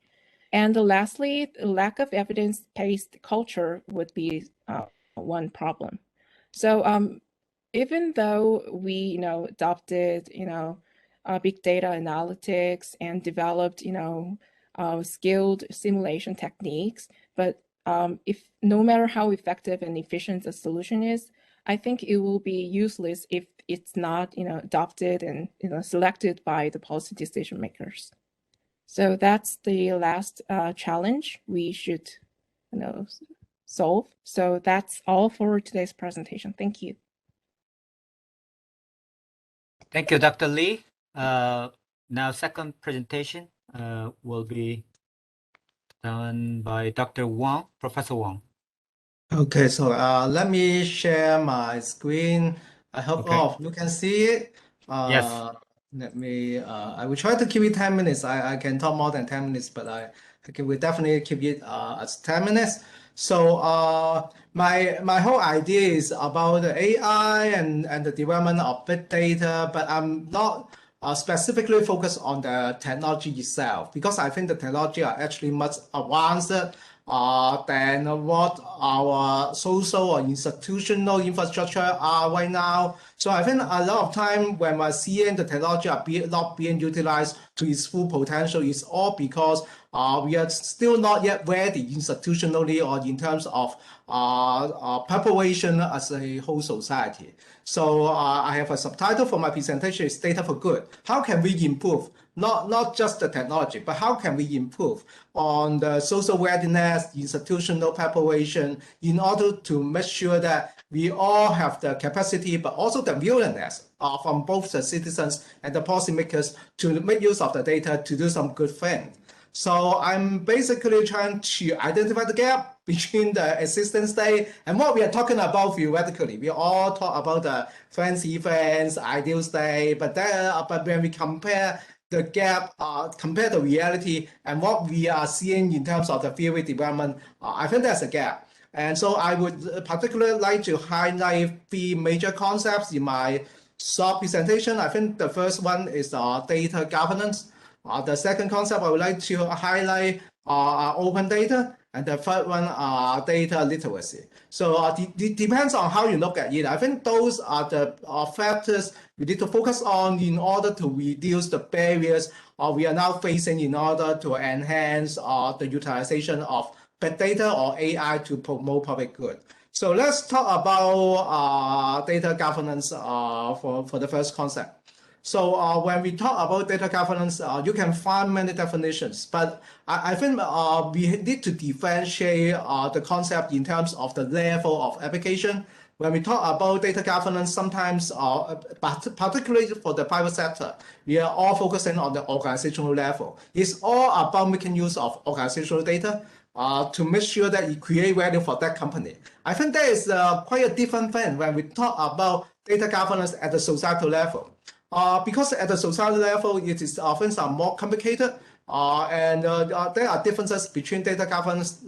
And lastly, the lack of evidence-based culture would be one problem. So even though we, adopted, big data analytics and developed, skilled simulation techniques, but if no matter how effective and efficient the solution is, I think it will be useless if it's not, adopted and, selected by the policy decision makers. So that's the last challenge we should, solve. So that's all for today's presentation. Thank you. Thank you, Dr. Lee. Now, second presentation will be done by Dr. Wang, Professor Wang. Okay, so let me share my screen. I hope Okay. all of you can see it. Yes. Let me, I will try to keep it 10 minutes. I can talk more than 10 minutes, but I will definitely keep it as 10 minutes. So my whole idea is about the AI and the development of big data, but I'm not specifically focused on the technology itself because I think the technology are actually much advanced than what our social or institutional infrastructure are right now. So I think a lot of time when we're seeing the technology are not being utilized to its full potential is all because we are still not yet ready institutionally or in terms of preparation as a whole society. So I have a subtitle for my presentation is Data for Good. How can we improve? Not just the technology, but how can we improve on the social readiness, institutional preparation in order to make sure that we all have the capacity, but also the willingness from both the citizens and the policymakers to make use of the data to do some good thing. So I'm basically trying to identify the gap between the existing state and what we are talking about theoretically. We all talk about the fancy events, ideal state, but when we compare the gap, compare the reality and what we are seeing in terms of the theory development, I think there's a gap. And so I would particularly like to highlight three major concepts in my short presentation. I think the first one is data governance. The second concept I would like to highlight open data, and the third one data literacy. So it depends on how you look at it. I think those are the factors we need to focus on in order to reduce the barriers we are now facing in order to enhance the utilization of big data or AI to promote public good. So let's talk about data governance for the first concept. So when we talk about data governance, you can find many definitions, but I think we need to differentiate the concept in terms of the level of application. When we talk about data governance, sometimes, particularly for the private sector, we are all focusing on the organizational level. It's all about making use of organizational data to make sure that you create value for that company. I think that is quite a different thing when we talk about data governance at the societal level. Because at the societal level, it is often more complicated, and there are differences between data governance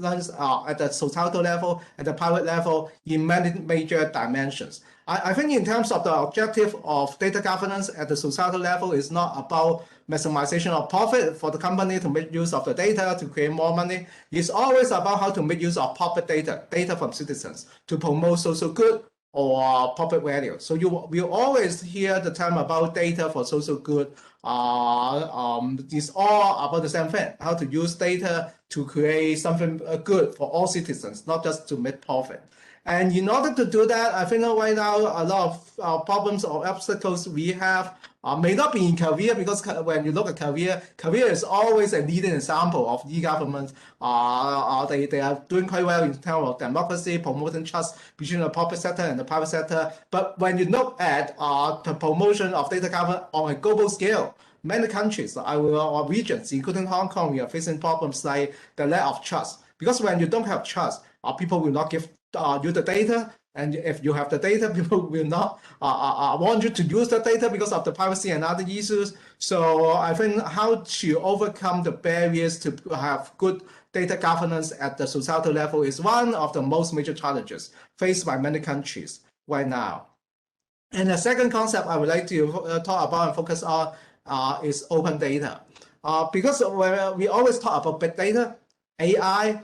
at the societal level and the private level in many major dimensions. I think in terms of the objective of data governance at the societal level is not about maximization of profit for the company to make use of the data to create more money. It's always about how to make use of public data from citizens to promote social good or public value. So you will always hear the term about data for social good. It's all about the same thing, how to use data to create something good for all citizens, not just to make profit. And in order to do that, I think right now a lot of problems or obstacles we have may not be in Korea, because when you look at Korea, Korea is always a leading example of e-government. They are doing quite well in terms of democracy, promoting trust between the public sector and the private sector. But when you look at the promotion of data government on a global scale, many countries or regions, including Hong Kong, we are facing problems like the lack of trust. Because when you don't have trust, people will not give you the data, and if you have the data, people will not want you to use the data because of the privacy and other issues. So I think how to overcome the barriers to have good data governance at the societal level is one of the most major challenges faced by many countries right now. And the second concept I would like to talk about and focus on is open data. Because we always talk about big data, AI,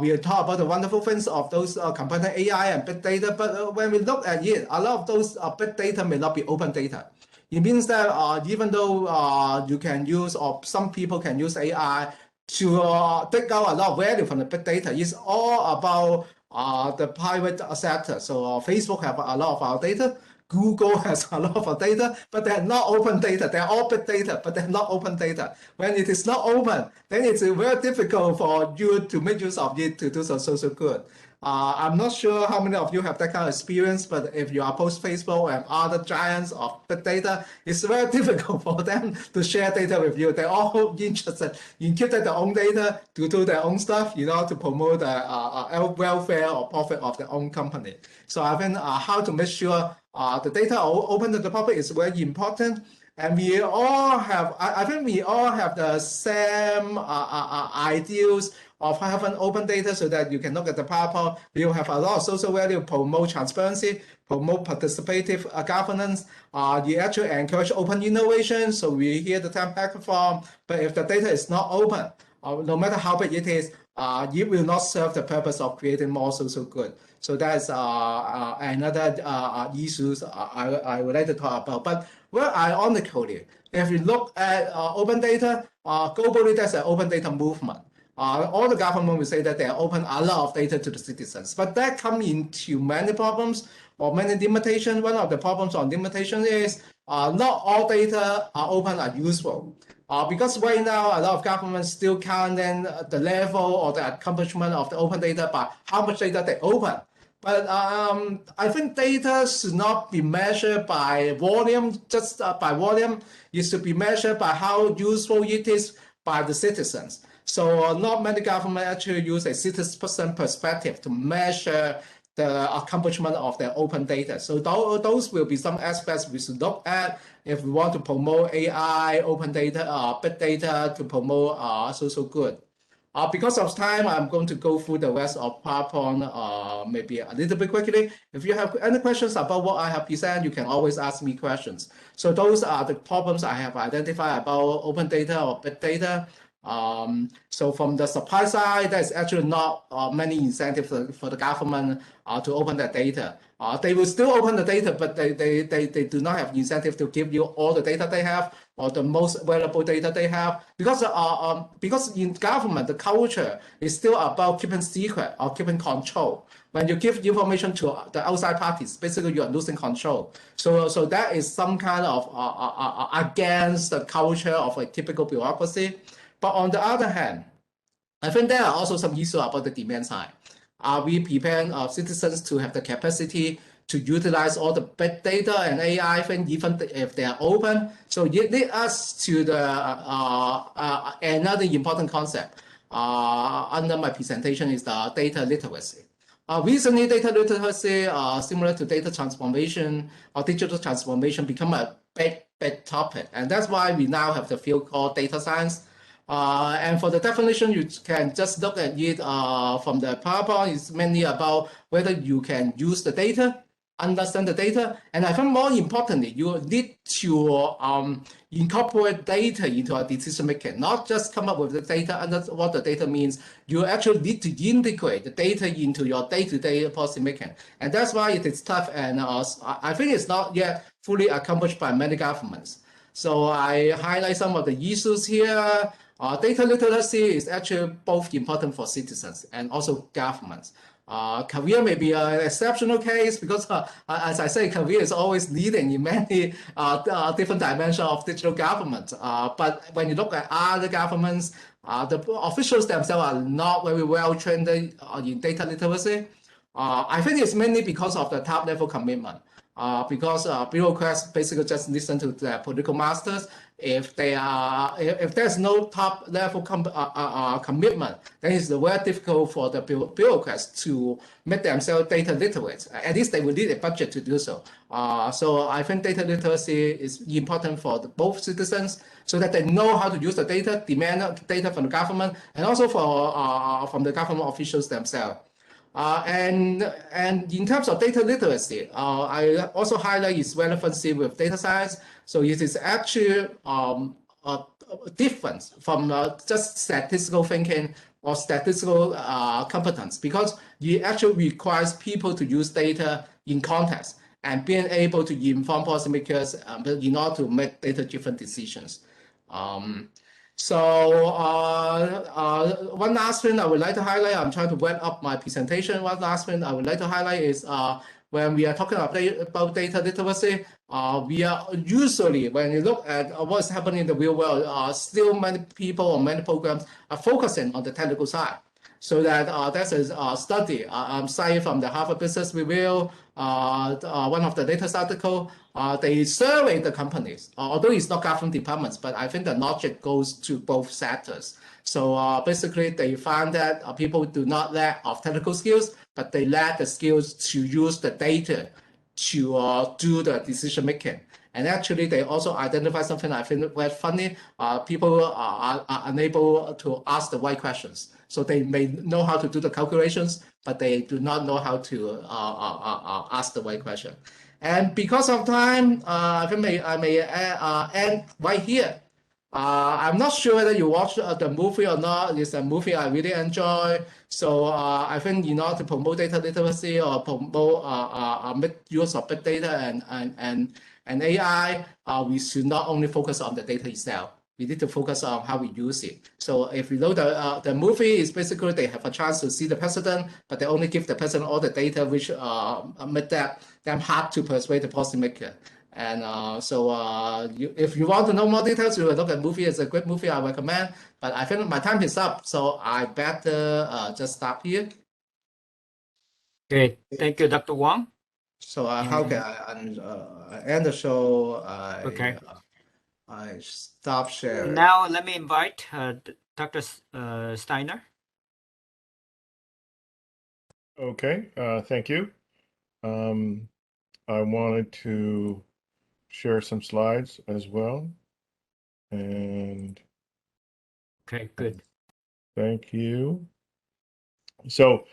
we talk about the wonderful things of those combining AI and big data, but when we look at it, a lot of those big data may not be open data. It means that even though you can use, or some people can use AI to take out a lot of value from the big data, it's all about the private sector. So Facebook have a lot of our data, Google has a lot of data, but they're not open data. They're all big data, but they're not open data. When it is not open, then it's very difficult for you to make use of it to do some social good. I'm not sure how many of you have that kind of experience, but if you are post Facebook and other giants of big data, it's very difficult for them to share data with you. They're all interested in keeping their own data to do their own stuff, to promote the welfare or profit of their own company. So I think how to make sure the data are open to the public is very important. And we all have, I think we all have the same ideals of having open data so that you can look at the PowerPoint. We will have a lot of social value, promote transparency, promote participative governance. You actually encourage open innovation. So we hear the term hackathon, but if the data is not open, no matter how big it is, it will not serve the purpose of creating more social good. So that's another issues I would like to talk about. But well, ironically, if you look at open data, globally there's an open data movement. All the government will say that they open a lot of data to the citizens, but that comes into many problems or many limitations. One of the problems on limitation is not all data are open are useful. Because right now, a lot of governments still counting the level or the accomplishment of the open data by how much data they open. But I think data should not be measured by volume, just by volume. It should be measured by how useful it is by the citizens. So not many governments actually use a citizen perspective to measure the accomplishment of their open data. So those will be some aspects we should look at if we want to promote AI, open data, big data to promote social good. Because of time, I'm going to go through the rest of PowerPoint maybe a little bit quickly. If you have any questions about what I have presented, you can always ask me questions. So those are the problems I have identified about open data or big data. So from the supply side, there's actually not many incentives for the government to open that data. They will still open the data, but they do not have incentive to give you all the data they have or the most valuable data they have, because in government, the culture is still about keeping secret or keeping control. When you give information to the outside parties, basically you are losing control. So that is some kind of against the culture of a typical bureaucracy. But on the other hand, I think there are also some issues about the demand side. Are we preparing our citizens to have the capacity to utilize all the big data and AI thing, even if they are open? So it leads us to the another important concept under my presentation is the data literacy. Recently, data literacy, similar to data transformation or digital transformation, become a big topic. And that's why we now have the field called data science. And for the definition, you can just look at it from the PowerPoint. It's mainly about whether you can use the data, understand the data, and I think more importantly, you need to incorporate data into our decision making, not just come up with the data and that's what the data means. You actually need to integrate the data into your day-to-day policy making, and that's why it is tough. And I think it's not yet fully accomplished by many governments. So I highlight some of the issues here. Data literacy is actually both important for citizens and also governments. Korea may be an exceptional case because, as I say, Korea is always leading in many different dimensions of digital government. But when you look at other governments, the officials themselves are not very well trained in data literacy. I think it's mainly because of the top level commitment. Because bureaucrats basically just listen to their political masters. If there's no top level commitment, then it's very difficult for the bureaucrats to make themselves data literate. At least they will need a budget to do so. So I think data literacy is important for both citizens, so that they know how to use the data, demand data from the government, and also from the government officials themselves. And in terms of data literacy, I also highlight its relevancy with data science. So it is actually a difference from just statistical thinking or statistical competence, because it actually requires people to use data in context and being able to inform policymakers in order to make data-driven decisions. So one last thing I would like to highlight, I'm trying to wrap up my presentation. One last thing I would like to highlight is when we are talking about data literacy, we are usually, when you look at what's happening in the real world, still many people or many programs are focusing on the technical side. So that that's a study cited from the Harvard Business Review, one of the latest article. They surveyed the companies, although it's not government departments, but I think the logic goes to both sectors. So basically, they found that people do not lack of technical skills, but they lack the skills to use the data to do the decision making. And actually, they also identify something I think quite funny. People are unable to ask the right questions. So they may know how to do the calculations, but they do not know how to ask the right question. And because of time, I think I may end right here. I'm not sure whether you watched the movie or not. It's a movie I really enjoy. So I think in order to promote data literacy or promote make use of big data and AI, we should not only focus on the data itself. We need to focus on how we use it. So if you know the movie is basically they have a chance to see the president, but they only give the president all the data, which make them hard to persuade the policymaker. And if you want to know more details, you will look at the movie. It's a great movie, I recommend. But I think my time is up, so I better just stop here. Okay, thank you, Dr. Wang. So how can I end the show? Okay. I stop sharing. Now let me invite Dr. Steiner. Okay, thank you. I wanted to share some slides as well. And okay, good. Thank you. So,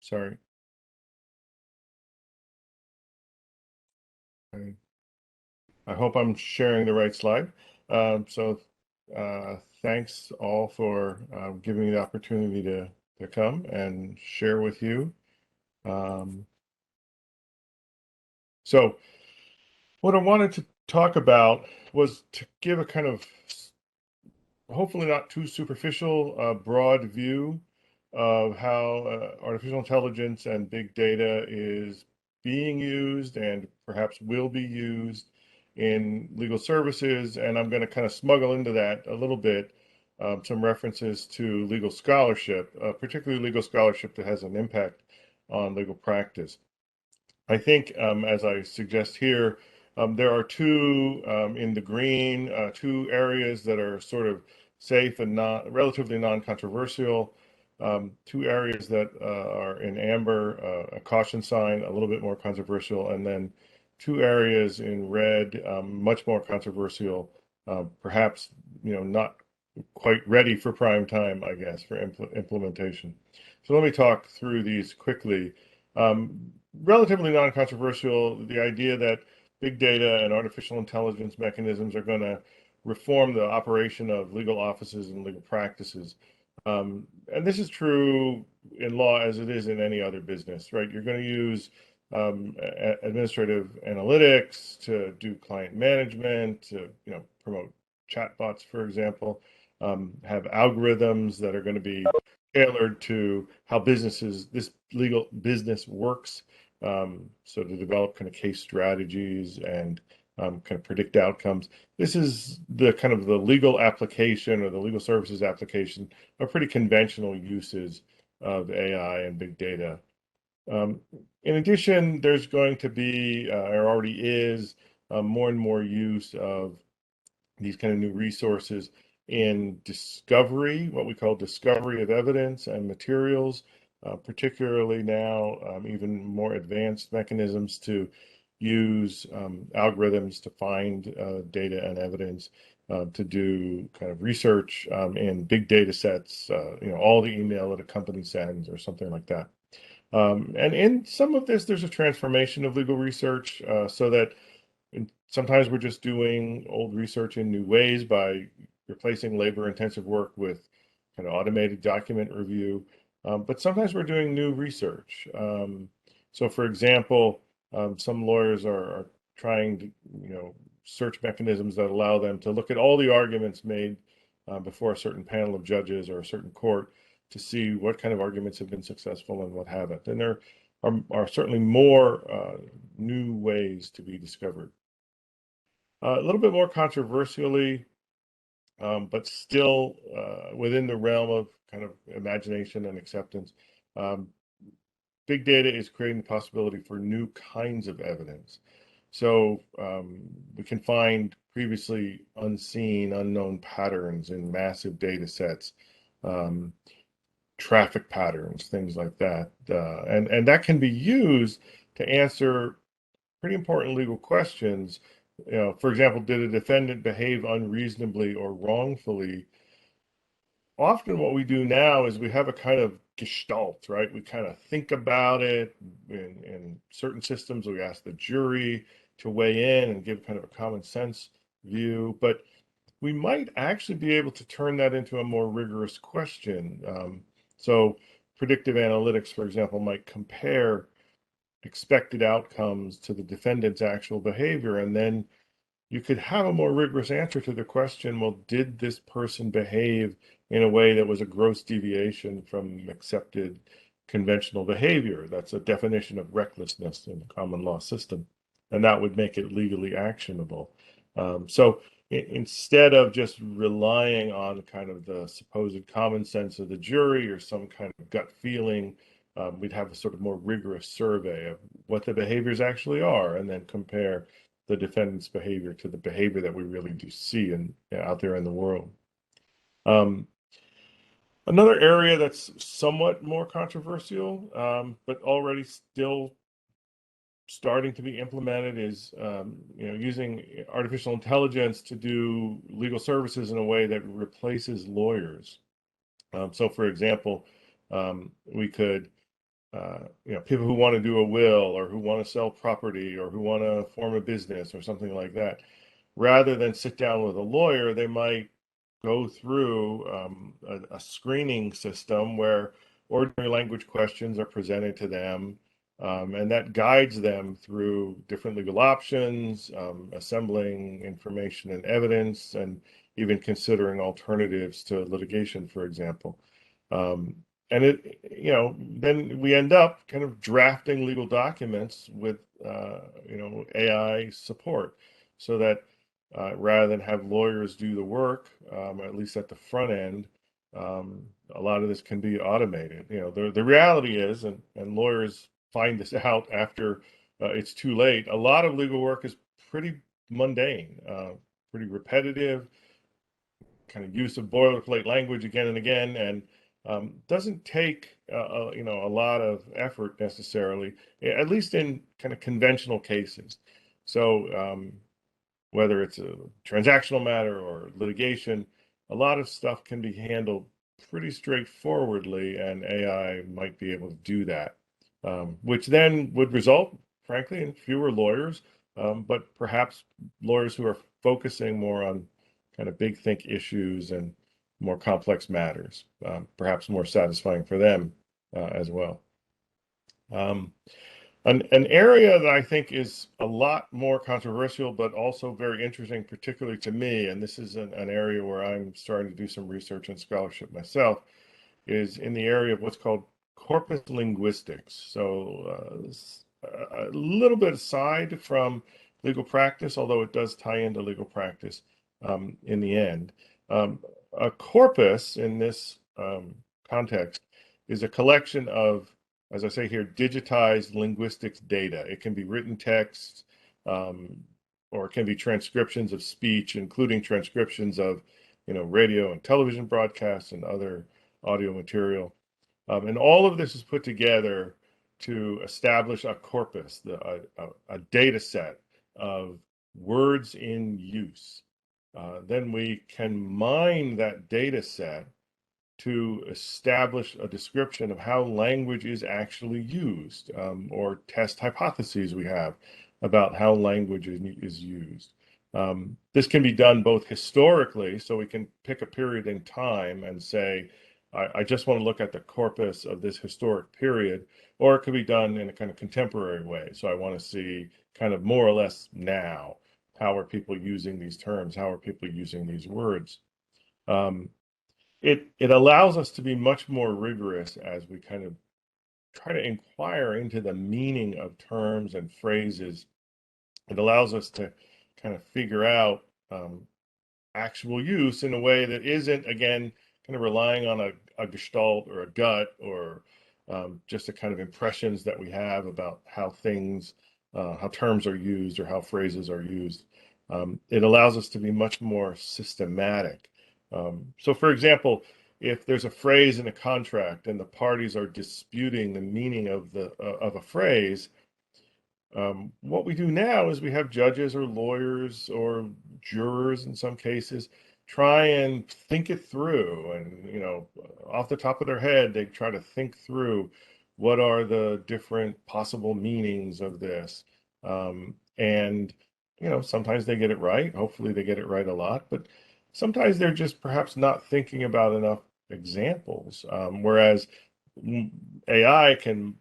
sorry. I hope I'm sharing the right slide. Thanks all for giving me the opportunity to come and share with you. So what I wanted to talk about was to give a kind of, hopefully not too superficial, broad view of how artificial intelligence and big data is being used and perhaps will be used in legal services. And I'm going to kind of smuggle into that a little bit some references to legal scholarship, particularly legal scholarship that has an impact on legal practice. I think, as I suggest here, there are two in the green, two areas that are sort of safe and relatively non-controversial. Two areas that are in amber, a caution sign, a little bit more controversial, and then two areas in red, much more controversial, perhaps not quite ready for prime time, I guess, for implementation. So let me talk through these quickly. Relatively non-controversial, the idea that big data and artificial intelligence mechanisms are going to reform the operation of legal offices and legal practices. And this is true in law as it is in any other business, right? You're going to use administrative analytics to do client management, to promote chatbots, for example, have algorithms that are going to be tailored to how this legal business works. So to develop kind of case strategies and kind of predict outcomes. This is the kind of the legal application or the legal services application of pretty conventional uses of AI and big data. In addition, there's going to be, or already is, more and more use of these kind of new resources in discovery, what we call discovery of evidence and materials, particularly now even more advanced mechanisms to use algorithms to find data and evidence, to do kind of research in big data sets, all the email that a company sends or something like that. And in some of this, there's a transformation of legal research so that sometimes we're just doing old research in new ways by replacing labor-intensive work with kind of automated document review. But sometimes we're doing new research. So, for example, some lawyers are trying to, search mechanisms that allow them to look at all the arguments made before a certain panel of judges or a certain court to see what kind of arguments have been successful and what haven't. And there are certainly more new ways to be discovered. A little bit more controversially, but still within the realm of kind of imagination and acceptance, big data is creating the possibility for new kinds of evidence. So we can find previously unseen, unknown patterns in massive data sets, traffic patterns, things like that. And that can be used to answer pretty important legal questions. For example, did a defendant behave unreasonably or wrongfully? Often what we do now is we have a kind of gestalt, right? We kind of think about it. In certain systems, we ask the jury to weigh in and give kind of a common sense view. But we might actually be able to turn that into a more rigorous question. So predictive analytics, for example, might compare expected outcomes to the defendant's actual behavior, and then you could have a more rigorous answer to the question, well, did this person behave in a way that was a gross deviation from accepted conventional behavior? That's a definition of recklessness in the common law system, and that would make it legally actionable. So instead of just relying on kind of the supposed common sense of the jury or some kind of gut feeling, we'd have a sort of more rigorous survey of what the behaviors actually are, and then compare the defendant's behavior to the behavior that we really do see out there in the world. Another area that's somewhat more controversial, but already still starting to be implemented is using artificial intelligence to do legal services in a way that replaces lawyers. So, for example, we could people who want to do a will or who want to sell property or who want to form a business or something like that, rather than sit down with a lawyer, they might go through a screening system where ordinary language questions are presented to them, and that guides them through different legal options, assembling information and evidence, and even considering alternatives to litigation, for example. And then we end up kind of drafting legal documents with, AI support, so that rather than have lawyers do the work, at least at the front end, a lot of this can be automated. The reality is, and lawyers find this out after it's too late, a lot of legal work is pretty mundane, pretty repetitive, kind of use of boilerplate language again and again, and doesn't take a lot of effort necessarily, at least in kind of conventional cases. So whether it's a transactional matter or litigation, a lot of stuff can be handled pretty straightforwardly, and AI might be able to do that, which then would result, frankly, in fewer lawyers, but perhaps lawyers who are focusing more on kind of big think issues and more complex matters, perhaps more satisfying for them as well. An area that I think is a lot more controversial, but also very interesting, particularly to me, and this is an area where I'm starting to do some research and scholarship myself, is in the area of what's called corpus linguistics. So a little bit aside from legal practice, although it does tie into legal practice in the end. A corpus in this context is a collection of, as I say here, digitized linguistics data. It can be written text, or it can be transcriptions of speech, including transcriptions of, radio and television broadcasts and other audio material. And all of this is put together to establish a corpus, a data set of words in use. Then we can mine that data set to establish a description of how language is actually used, or test hypotheses we have about how language is used. This can be done both historically, so we can pick a period in time and say, I just want to look at the corpus of this historic period, or it could be done in a kind of contemporary way. So I want to see kind of more or less now, how are people using these terms? How are people using these words? It allows us to be much more rigorous as we kind of try to inquire into the meaning of terms and phrases. It allows us to kind of figure out actual use in a way that isn't, again, kind of relying on a gestalt or a gut, or just the kind of impressions that we have about how things, how terms are used or how phrases are used. It allows us to be much more systematic. So, for example, if there's a phrase in a contract and the parties are disputing the meaning of a phrase, what we do now is we have judges or lawyers or jurors in some cases try and think it through, and off the top of their head they try to think through what are the different possible meanings of this, and sometimes they get it right. Hopefully they get it right a lot, but sometimes they're just perhaps not thinking about enough examples, whereas AI can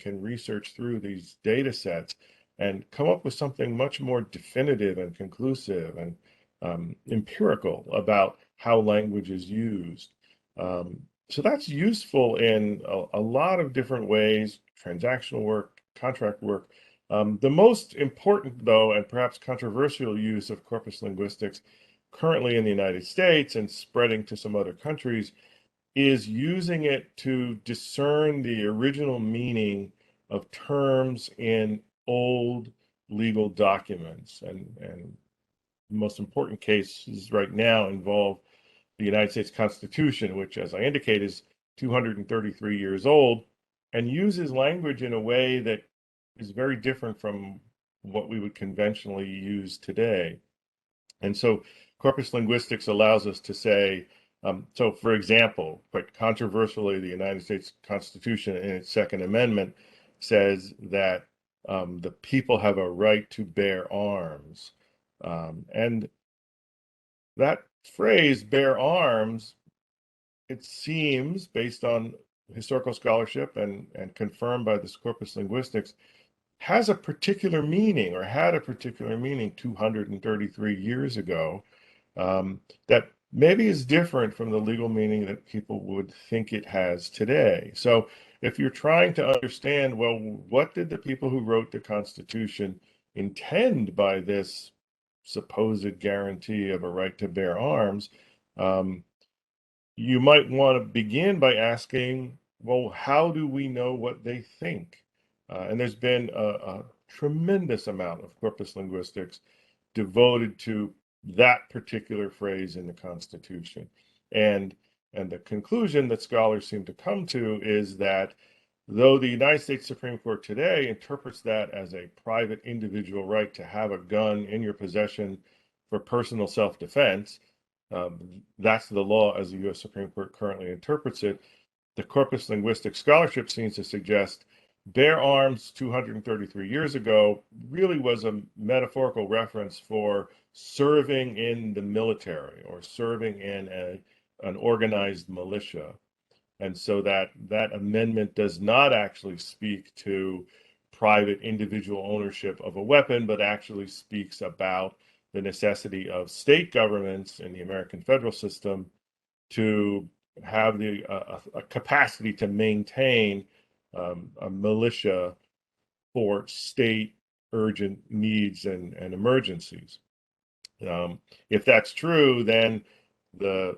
research through these data sets and come up with something much more definitive and conclusive and empirical about how language is used. So that's useful in a lot of different ways: transactional work, contract work. The most important, though, and perhaps controversial use of corpus linguistics currently in the United States and spreading to some other countries is using it to discern the original meaning of terms in old legal documents. And the most important cases right now involve the United States Constitution, which, as I indicate, is 233 years old and uses language in a way that is very different from what we would conventionally use today. And so corpus linguistics allows us to say, so for example, quite controversially, the United States Constitution in its Second Amendment says that the people have a right to bear arms. And that phrase, bear arms, it seems, based on historical scholarship and confirmed by this corpus linguistics, has a particular meaning, or had a particular meaning 233 years ago, that maybe is different from the legal meaning that people would think it has today. So if you're trying to understand, well, what did the people who wrote the Constitution intend by this supposed guarantee of a right to bear arms, you might want to begin by asking, well, how do we know what they think? And there's been a tremendous amount of corpus linguistics devoted to that particular phrase in the Constitution. And the conclusion that scholars seem to come to is that though the United States Supreme Court today interprets that as a private individual right to have a gun in your possession for personal self-defense, that's the law as the U.S. Supreme Court currently interprets it, the corpus linguistic scholarship seems to suggest bear arms 233 years ago really was a metaphorical reference for serving in the military or serving in an organized militia. And so that amendment does not actually speak to private individual ownership of a weapon, but actually speaks about the necessity of state governments in the American federal system to have the a capacity to maintain a militia for state urgent needs and emergencies. If that's true, then the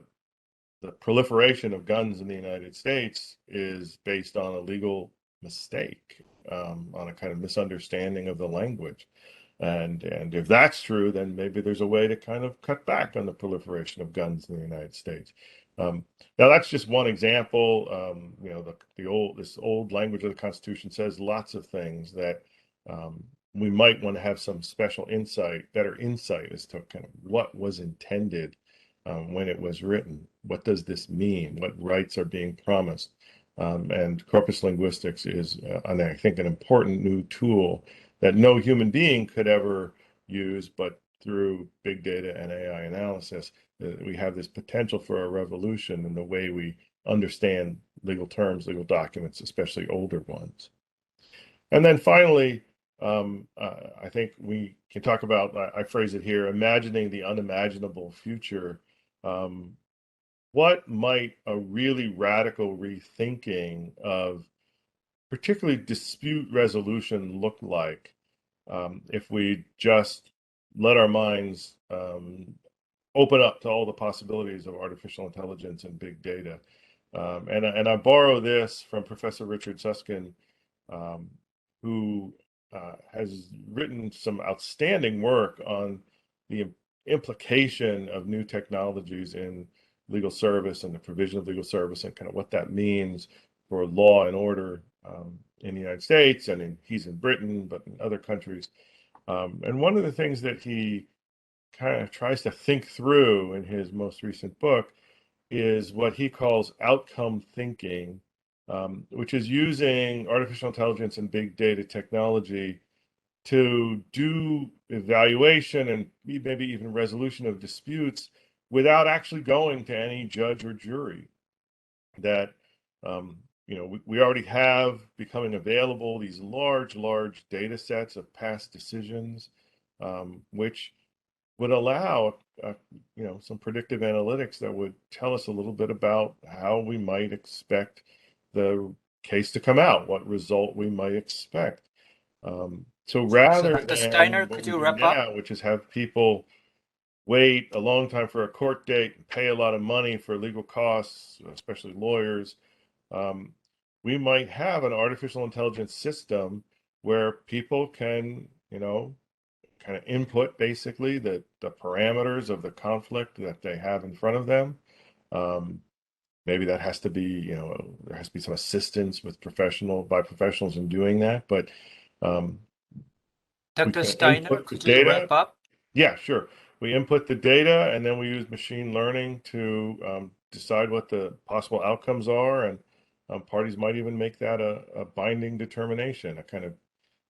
proliferation of guns in the United States is based on a legal mistake, on a kind of misunderstanding of the language. And if that's true, then maybe there's a way to kind of cut back on the proliferation of guns in the United States. Now that's just one example. You know, this old language of the Constitution says lots of things that we might want to have some special insight, better insight as to kind of what was intended when it was written. What does this mean? What rights are being promised? And corpus linguistics is, I think, an important new tool that no human being could ever use, but through big data and AI analysis, we have this potential for a revolution in the way we understand legal terms, legal documents, especially older ones. And then finally, I think we can talk about, I phrase it here, imagining the unimaginable future. What might a really radical rethinking of particularly dispute resolution look like if we just let our minds open up to all the possibilities of artificial intelligence and big data? And I borrow this from Professor Richard Susskind, who has written some outstanding work on the implication of new technologies in legal service and the provision of legal service and kind of what that means for law and order in the United States, and he's in Britain, but in other countries. And one of the things that he kind of tries to think through in his most recent book is what he calls outcome thinking, which is using artificial intelligence and big data technology to do evaluation and maybe even resolution of disputes without actually going to any judge or jury. That you know, we already have becoming available these large data sets of past decisions, which would allow you know, some predictive analytics that would tell us a little bit about how we might expect the case to come out, what result we might expect. So rather Dr. than Steiner, what could we you do wrap now, up? which is have people wait a long time for a court date and pay a lot of money for legal costs, especially lawyers, we might have an artificial intelligence system where people can, you know, kind of input basically the parameters of the conflict that they have in front of them. Maybe that has to be, you know, there has to be some assistance with professionals in doing that, but Dr. Steiner, could you wrap up? Yeah, sure. We input the data and then we use machine learning to decide what the possible outcomes are, and parties might even make that a binding determination, a kind of,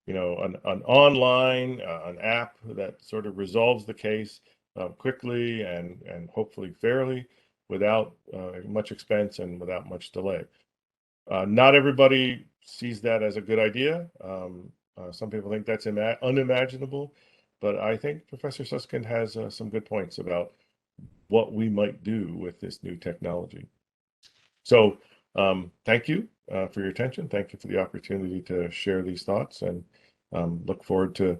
you know, an online an app that sort of resolves the case quickly and hopefully fairly, without much expense and without much delay. Not everybody sees that as a good idea. Some people think that's unimaginable, but I think Professor Susskind has some good points about what we might do with this new technology. So thank you for your attention. Thank you for the opportunity to share these thoughts, and look forward to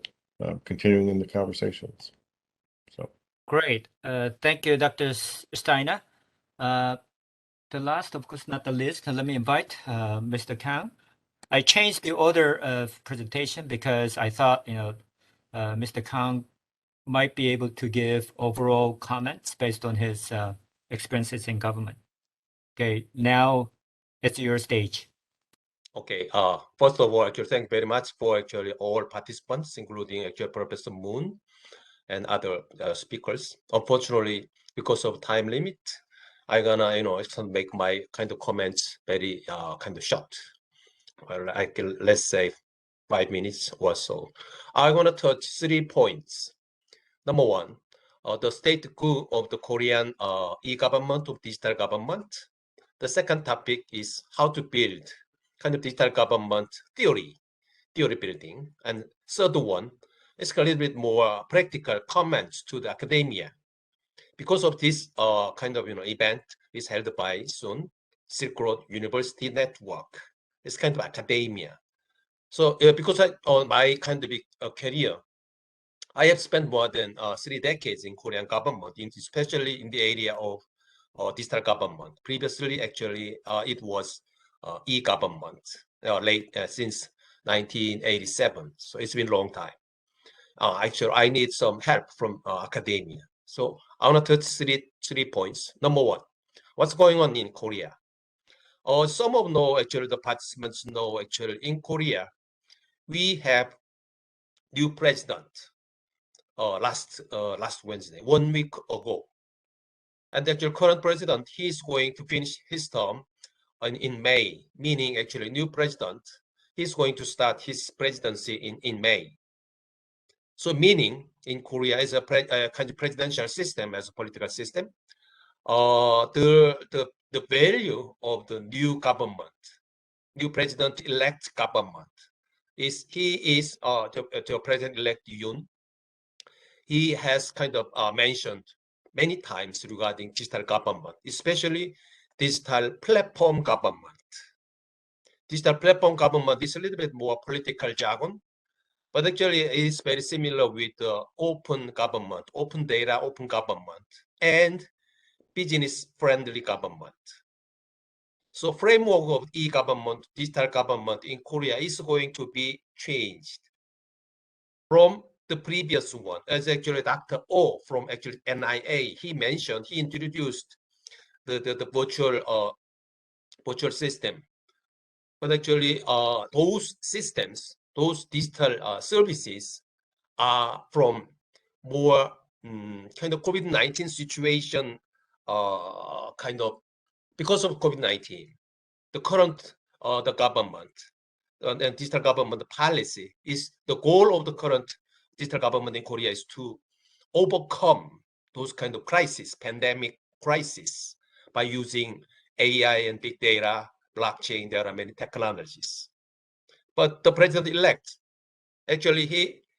continuing in the conversations. So Great. Thank you, Dr. Steiner. The last, of course, not the least, let me invite Mr. Kang. I changed the order of presentation because I thought, you know, Mr. Kang might be able to give overall comments based on his experiences in government. Okay, now it's your stage. Okay. First of all, actually, thank you very much for actually all participants, including actually Professor Moon and other speakers. Unfortunately, because of time limit, I'm gonna, you know, make my kind of comments very kind of short. Well, like let's say 5 minutes or so. I'm gonna touch 3 points. Number one, the state good of the Korean e-government, of digital government. The second topic is how to build kind of digital government theory building. And third one is a little bit more practical comments to the academia. Because of this kind of, you know, event, is held by soon Silk Road University Network. It's kind of academia. So because on my kind of career, I have spent more than 3 decades in Korean government, especially in the area of digital government. Previously, actually, it was e-government, since 1987. So it's been a long time. Actually, I need some help from academia. So I want to touch three points. Number one, what's going on in Korea? Some of the participants know, actually, in Korea, we have new president last Wednesday, 1 week ago. And actually, current president, he's going to finish his term in May, meaning actually new president, he's going to start his presidency in May. So meaning in Korea is a kind of presidential system as a political system. The value of the new government, new president-elect government, is the president-elect Yoon. He has kind of mentioned many times regarding digital government, especially digital platform government. Digital platform government is a little bit more political jargon, but actually it is very similar with open government, open data, open government, and business-friendly government. So framework of e-government, digital government in Korea is going to be changed from the previous one. As actually Dr. Oh from actually NIA, he introduced the virtual system. But actually those systems, those digital services are from more kind of COVID-19 situation, kind of because of COVID-19. The current the government and digital government policy is the goal of the current digital government in Korea is to overcome those kind of crisis, pandemic crisis, by using AI and big data, blockchain. There are many technologies. But the president-elect, actually,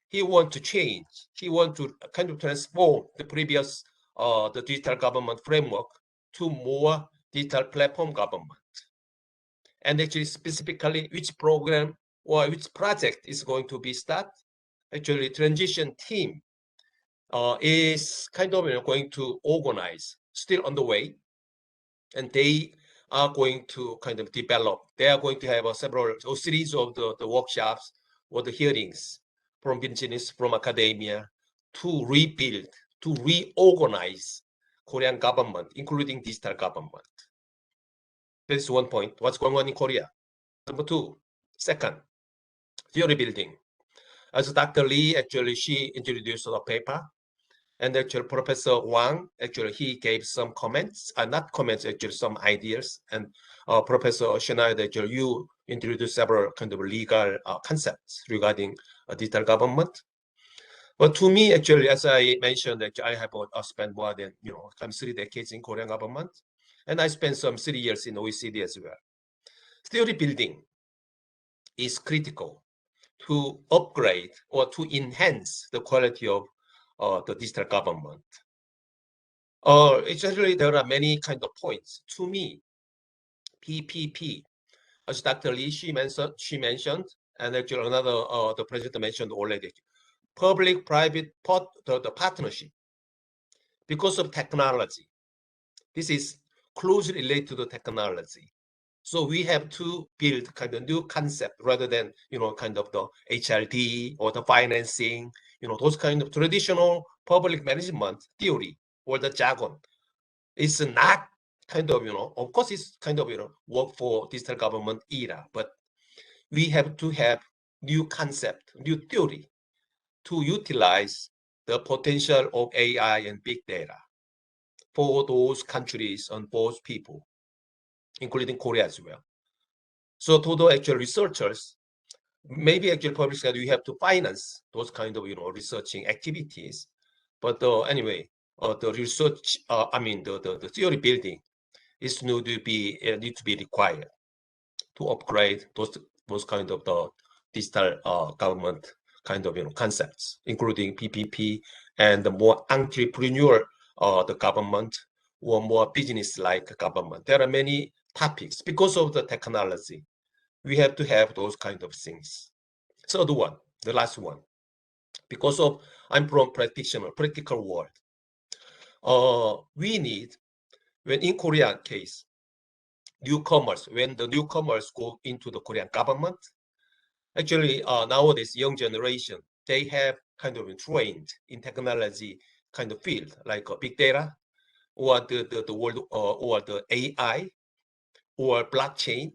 he wants to change. He wants to kind of transform the previous the digital government framework to more digital platform government. And actually, specifically, which program or which project is going to be started? Actually, transition team is kind of going to organize, still on the way, and they are going to kind of develop. They are going to have a series of the workshops or the hearings from business, from academia, to rebuild, to reorganize Korean government, including digital government. This is one point. What's going on in Korea? Number two, second, theory building. As Dr. Lee, actually, she introduced a paper, and actually Professor Wang, actually, he gave some comments, not comments, actually some ideas, and Professor Schneider, actually, you introduced several kind of legal concepts regarding digital government. But to me, actually, as I mentioned, actually, I have spent more than 3 decades in Korean government, and I spent some 3 years in OECD as well. Theory building is critical to upgrade or to enhance the quality of the digital government. Actually, there are many kind of points. To me, PPP, as Dr. Lee, she mentioned, and actually another, the president mentioned already, public-private the partnership. Because of technology, this is closely related to the technology. So we have to build kind of new concept rather than, kind of the HRD or the financing, those kind of traditional public management theory or the jargon. It's not kind of, of course it's kind of, work for digital government era, but we have to have new concept, new theory to utilize the potential of AI and big data for those countries and both people, including Korea as well. So to the actual researchers, maybe actually public sector, you have to finance those kind of researching activities. But anyway, the research, the theory building is need to be required to upgrade those kind of the digital government kind of concepts, including PPP and the more entrepreneur the government or more business-like government. There are many topics because of the technology. We have to have those kind of things. Third one, the last one, because of I'm from practical world. We need, when in Korean case, newcomers, when the newcomers go into the Korean government, actually nowadays young generation, they have kind of been trained in technology kind of field, like big data, or the world, or the AI, or blockchain.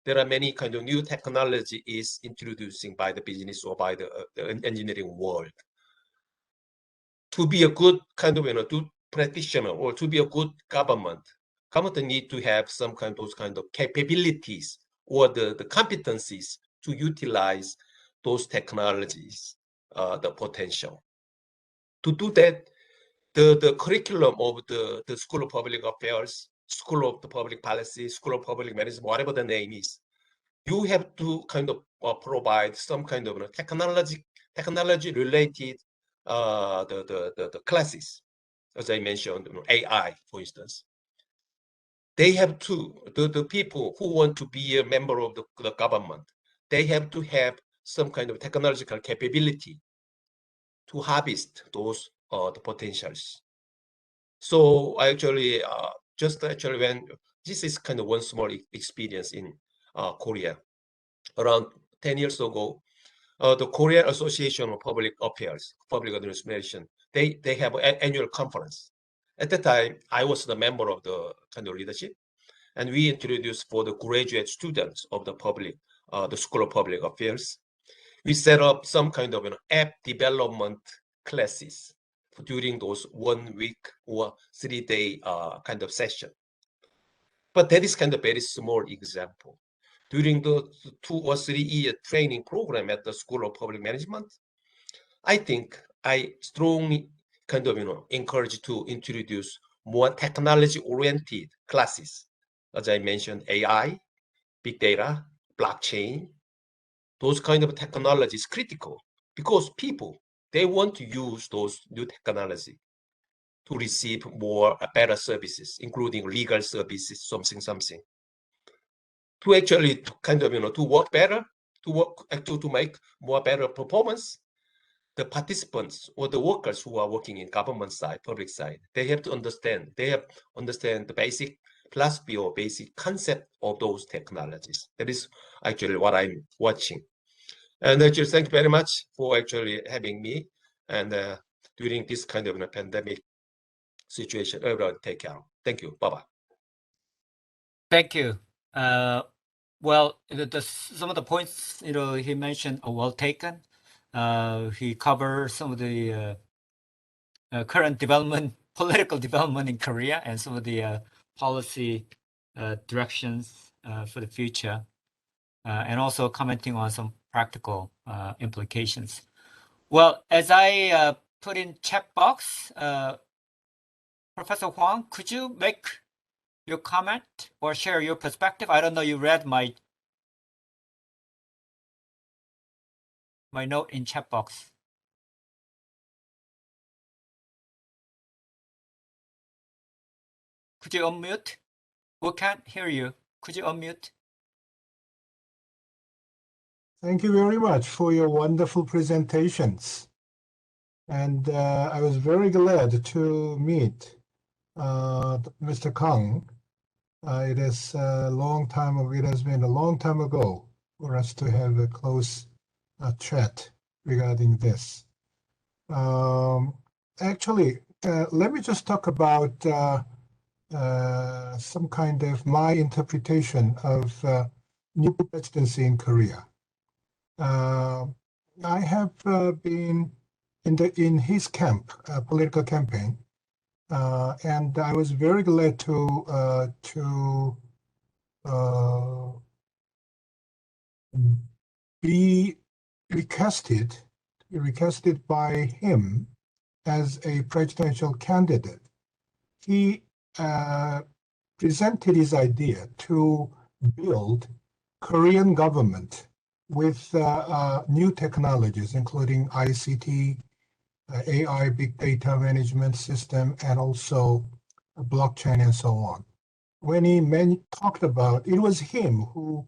There are many kind of new technology is introducing by the business or by the engineering world. To be a good kind of good practitioner, or to be a good government need to have some kind of those kind of capabilities or the competencies to utilize those technologies, the potential. To do that, the curriculum of the School of Public Affairs, School of the Public Policy, School of Public Management, whatever the name is, you have to kind of provide some kind of technology related the classes, as I mentioned, AI, for instance. They have to, the people who want to be a member of the government, they have to have some kind of technological capability to harvest those the potentials. So I actually when this is kind of one small experience in Korea. Around 10 years ago, the Korean Association of Public Affairs, Public Administration, they have an annual conference. At the time, I was the member of the kind of leadership, and we introduced for the graduate students of the public, the School of Public Affairs, we set up some kind of app development classes during those 1 week or 3-day kind of session. But that is kind of very small example. During the 2 or 3 year training program at the School of Public Management, I think I strongly kind of encourage to introduce more technology-oriented classes. As I mentioned, AI, big data, blockchain, those kind of technology is critical because people, they want to use those new technology to receive more better services, including legal services, something. To actually kind of to work better, to make more better performance, the participants or the workers who are working in government side, public side, they have to understand. They have to understand the basic philosophy or basic concept of those technologies. That is actually what I'm watching. And actually, thank you very much for actually having me. And during this kind of pandemic situation, everyone take care. Thank you. Bye-bye. Thank you. Well, some of the points he mentioned are well taken. He covered some of the current development, political development in Korea, and some of the policy directions for the future, and also commenting on some practical implications. Well, as I put in chat box, Professor Huang, could you make your comment or share your perspective? I don't know, you read my note in chat box. Could you unmute? We can't hear you. Could you unmute? Thank you very much for your wonderful presentations. And I was very glad to meet Mr. Kang. It has been a long time ago for us to have a close chat regarding this. Actually, let me just talk about some kind of my interpretation of new presidency in Korea. I have been in his camp, political campaign, and I was very glad to be requested by him as a presidential candidate. He presented his idea to build Korean government with new technologies, including ICT, AI, big data management system, and also blockchain and so on. When he talked about, it was him who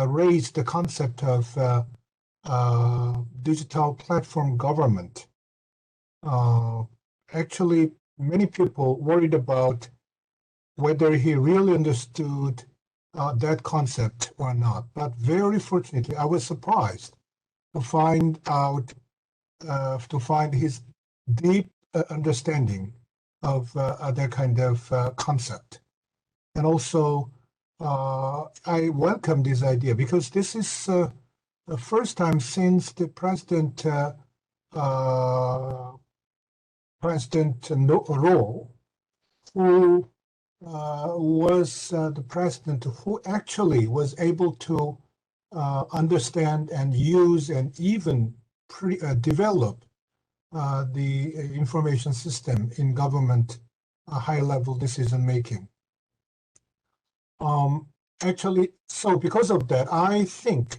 raised the concept of digital platform government. Actually, many people worried about whether he really understood that concept or not. But very fortunately, I was surprised to find out, to find his deep understanding of that kind of concept. And also, I welcome this idea because this is the first time since the President Roh, who was the president who actually was able to understand and use and even develop the information system in government high-level decision making. Actually, so because of that, I think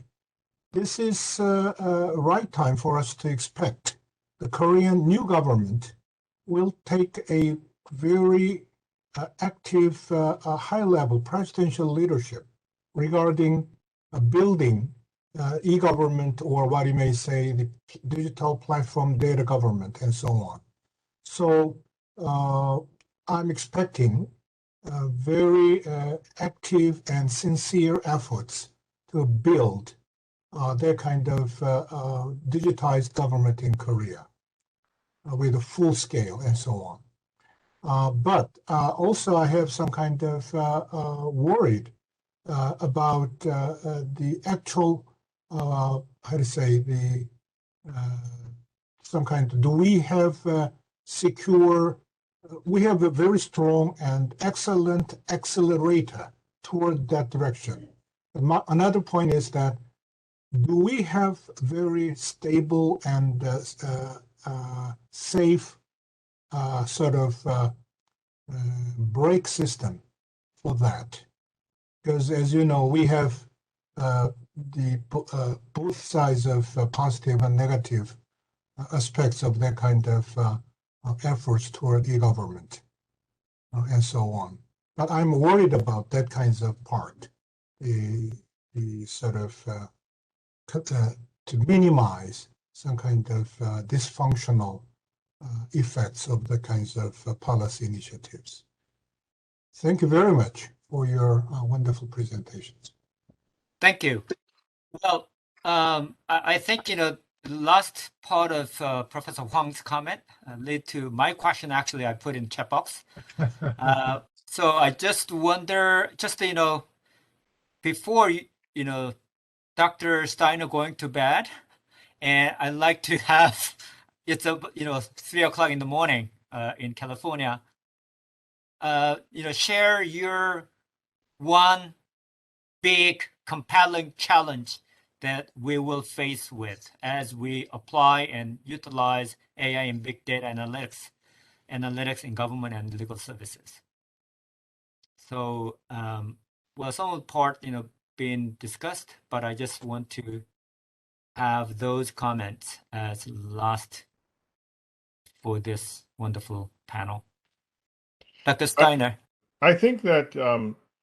this is a right time for us to expect the Korean new government will take a very active high-level presidential leadership regarding building e-government, or what you may say, the digital platform data government and so on. So I'm expecting very active and sincere efforts to build that kind of digitized government in Korea with a full scale and so on. But also I have some kind of worried about the actual, how to say, the some kind of, do we have secure, we have a very strong and excellent accelerator toward that direction. Another point is that, do we have very stable and safe sort of brake system for that? Because as you know, we have the both sides of positive and negative aspects of that kind of efforts toward e-government and so on. But I'm worried about that kinds of part, the sort of to minimize some kind of dysfunctional effects of the kinds of policy initiatives. Thank you very much for your wonderful presentations. Thank you. Well, I think, the last part of Professor Huang's comment led to my question. Actually, I put in chat box. So I just wonder, before, Dr. Steiner going to bed, and I'd like to have, it's 3 o'clock in the morning in California, share your one big compelling challenge that we will face with as we apply and utilize AI and big data analytics in government and legal services. So, well, some of the part, being discussed, but I just want to have those comments as last for this wonderful panel. Dr. Steiner. I think that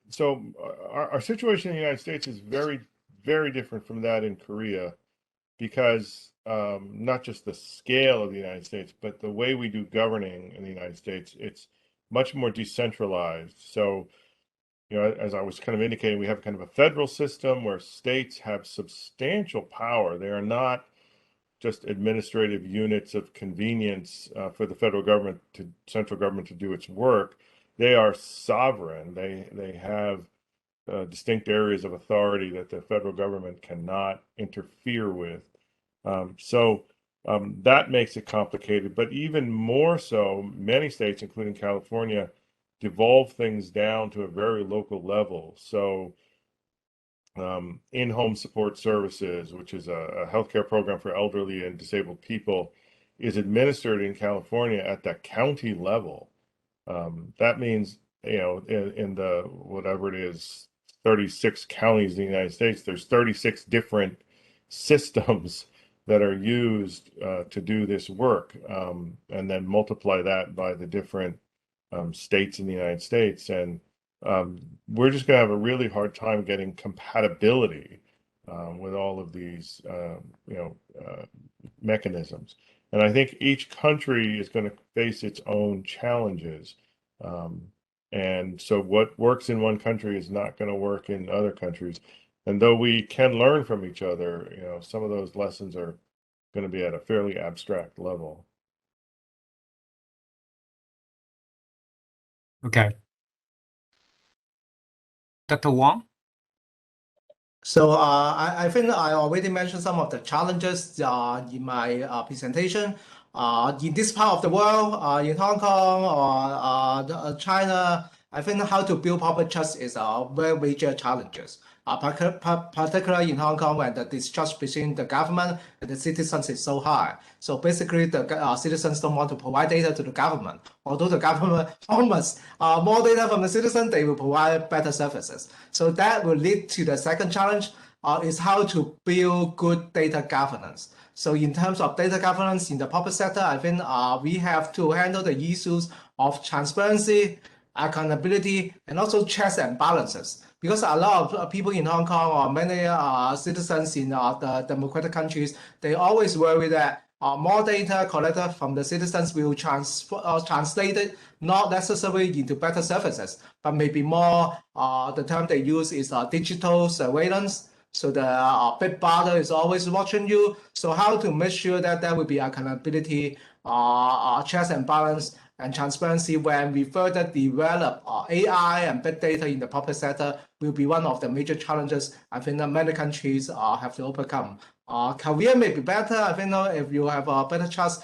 so our situation in the United States is very, very different from that in Korea, because not just the scale of the United States, but the way we do governing in the United States, it's much more decentralized. So, as I was kind of indicating, we have kind of a federal system where states have substantial power. They are not just administrative units of convenience for the federal government central government to do its work. They are sovereign. They have distinct areas of authority that the federal government cannot interfere with. So that makes it complicated. But even more so, many states, including California, devolve things down to a very local level. So in-home support services, which is a healthcare program for elderly and disabled people, is administered in California at the county level. That means, in the, whatever it is, 36 counties in the United States, there's 36 different systems that are used to do this work, and then multiply that by the different states in the United States, and we're just going to have a really hard time getting compatibility with all of these mechanisms. And I think each country is going to face its own challenges. And so what works in one country is not going to work in other countries. And though we can learn from each other, some of those lessons are going to be at a fairly abstract level. Okay. Dr. Wang? So I think I already mentioned some of the challenges in my presentation. In this part of the world, in Hong Kong or China, I think how to build public trust is a very major challenges. Particularly in Hong Kong, when the distrust between the government and the citizens is so high. So basically, the citizens don't want to provide data to the government. Although the government promise more data from the citizen, they will provide better services. So that will lead to the second challenge is how to build good data governance. So in terms of data governance in the public sector, I think we have to handle the issues of transparency, accountability, and also checks and balances. Because a lot of people in Hong Kong or many citizens in the democratic countries, they always worry that more data collected from the citizens will translated not necessarily into better services, but maybe more, the term they use is digital surveillance. So the big brother is always watching you. So how to make sure that there will be accountability, checks and balance, and transparency when we further develop AI and big data in the public sector will be one of the major challenges I think that many countries have to overcome. Korea may be better. I think if you have a better trust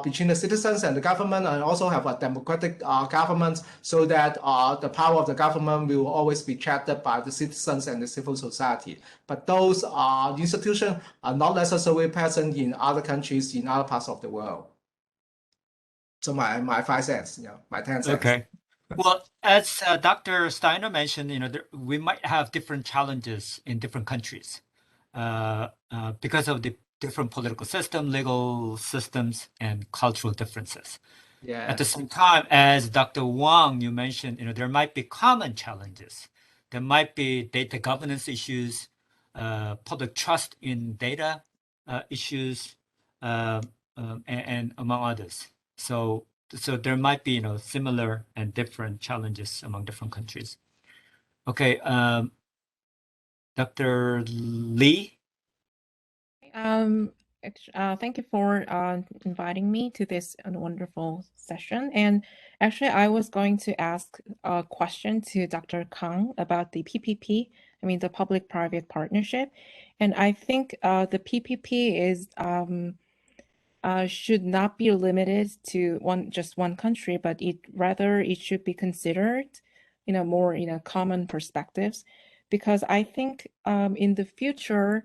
between the citizens and the government, and also have a democratic government, so that the power of the government will always be checked by the citizens and the civil society. But those institutions are not necessarily present in other countries in other parts of the world. So my 5 cents, my 10 cents. Okay. Well, as Dr. Steiner mentioned, we might have different challenges in different countries because of the different political system, legal systems, and cultural differences. Yeah. At the same time, as Dr. Wang, you mentioned, there might be common challenges. There might be data governance issues, public trust in data issues, and among others. So there might be, similar and different challenges among different countries. Okay, Dr. Lee? Thank you for inviting me to this wonderful session. And actually, I was going to ask a question to Dr. Kang about the PPP, I mean, the public-private partnership. And I think the PPP is should not be limited to just one country, but it should be considered, more, common perspectives, because I think in the future,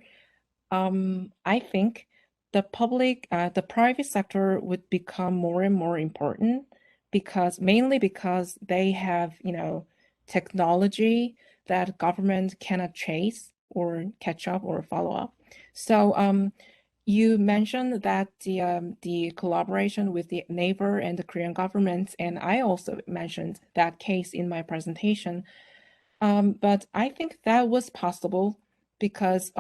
I think the private sector would become more and more important mainly because they have, technology that government cannot chase or catch up or follow up. So you mentioned that the collaboration with the neighbor and the Korean government, and I also mentioned that case in my presentation. But I think that was possible because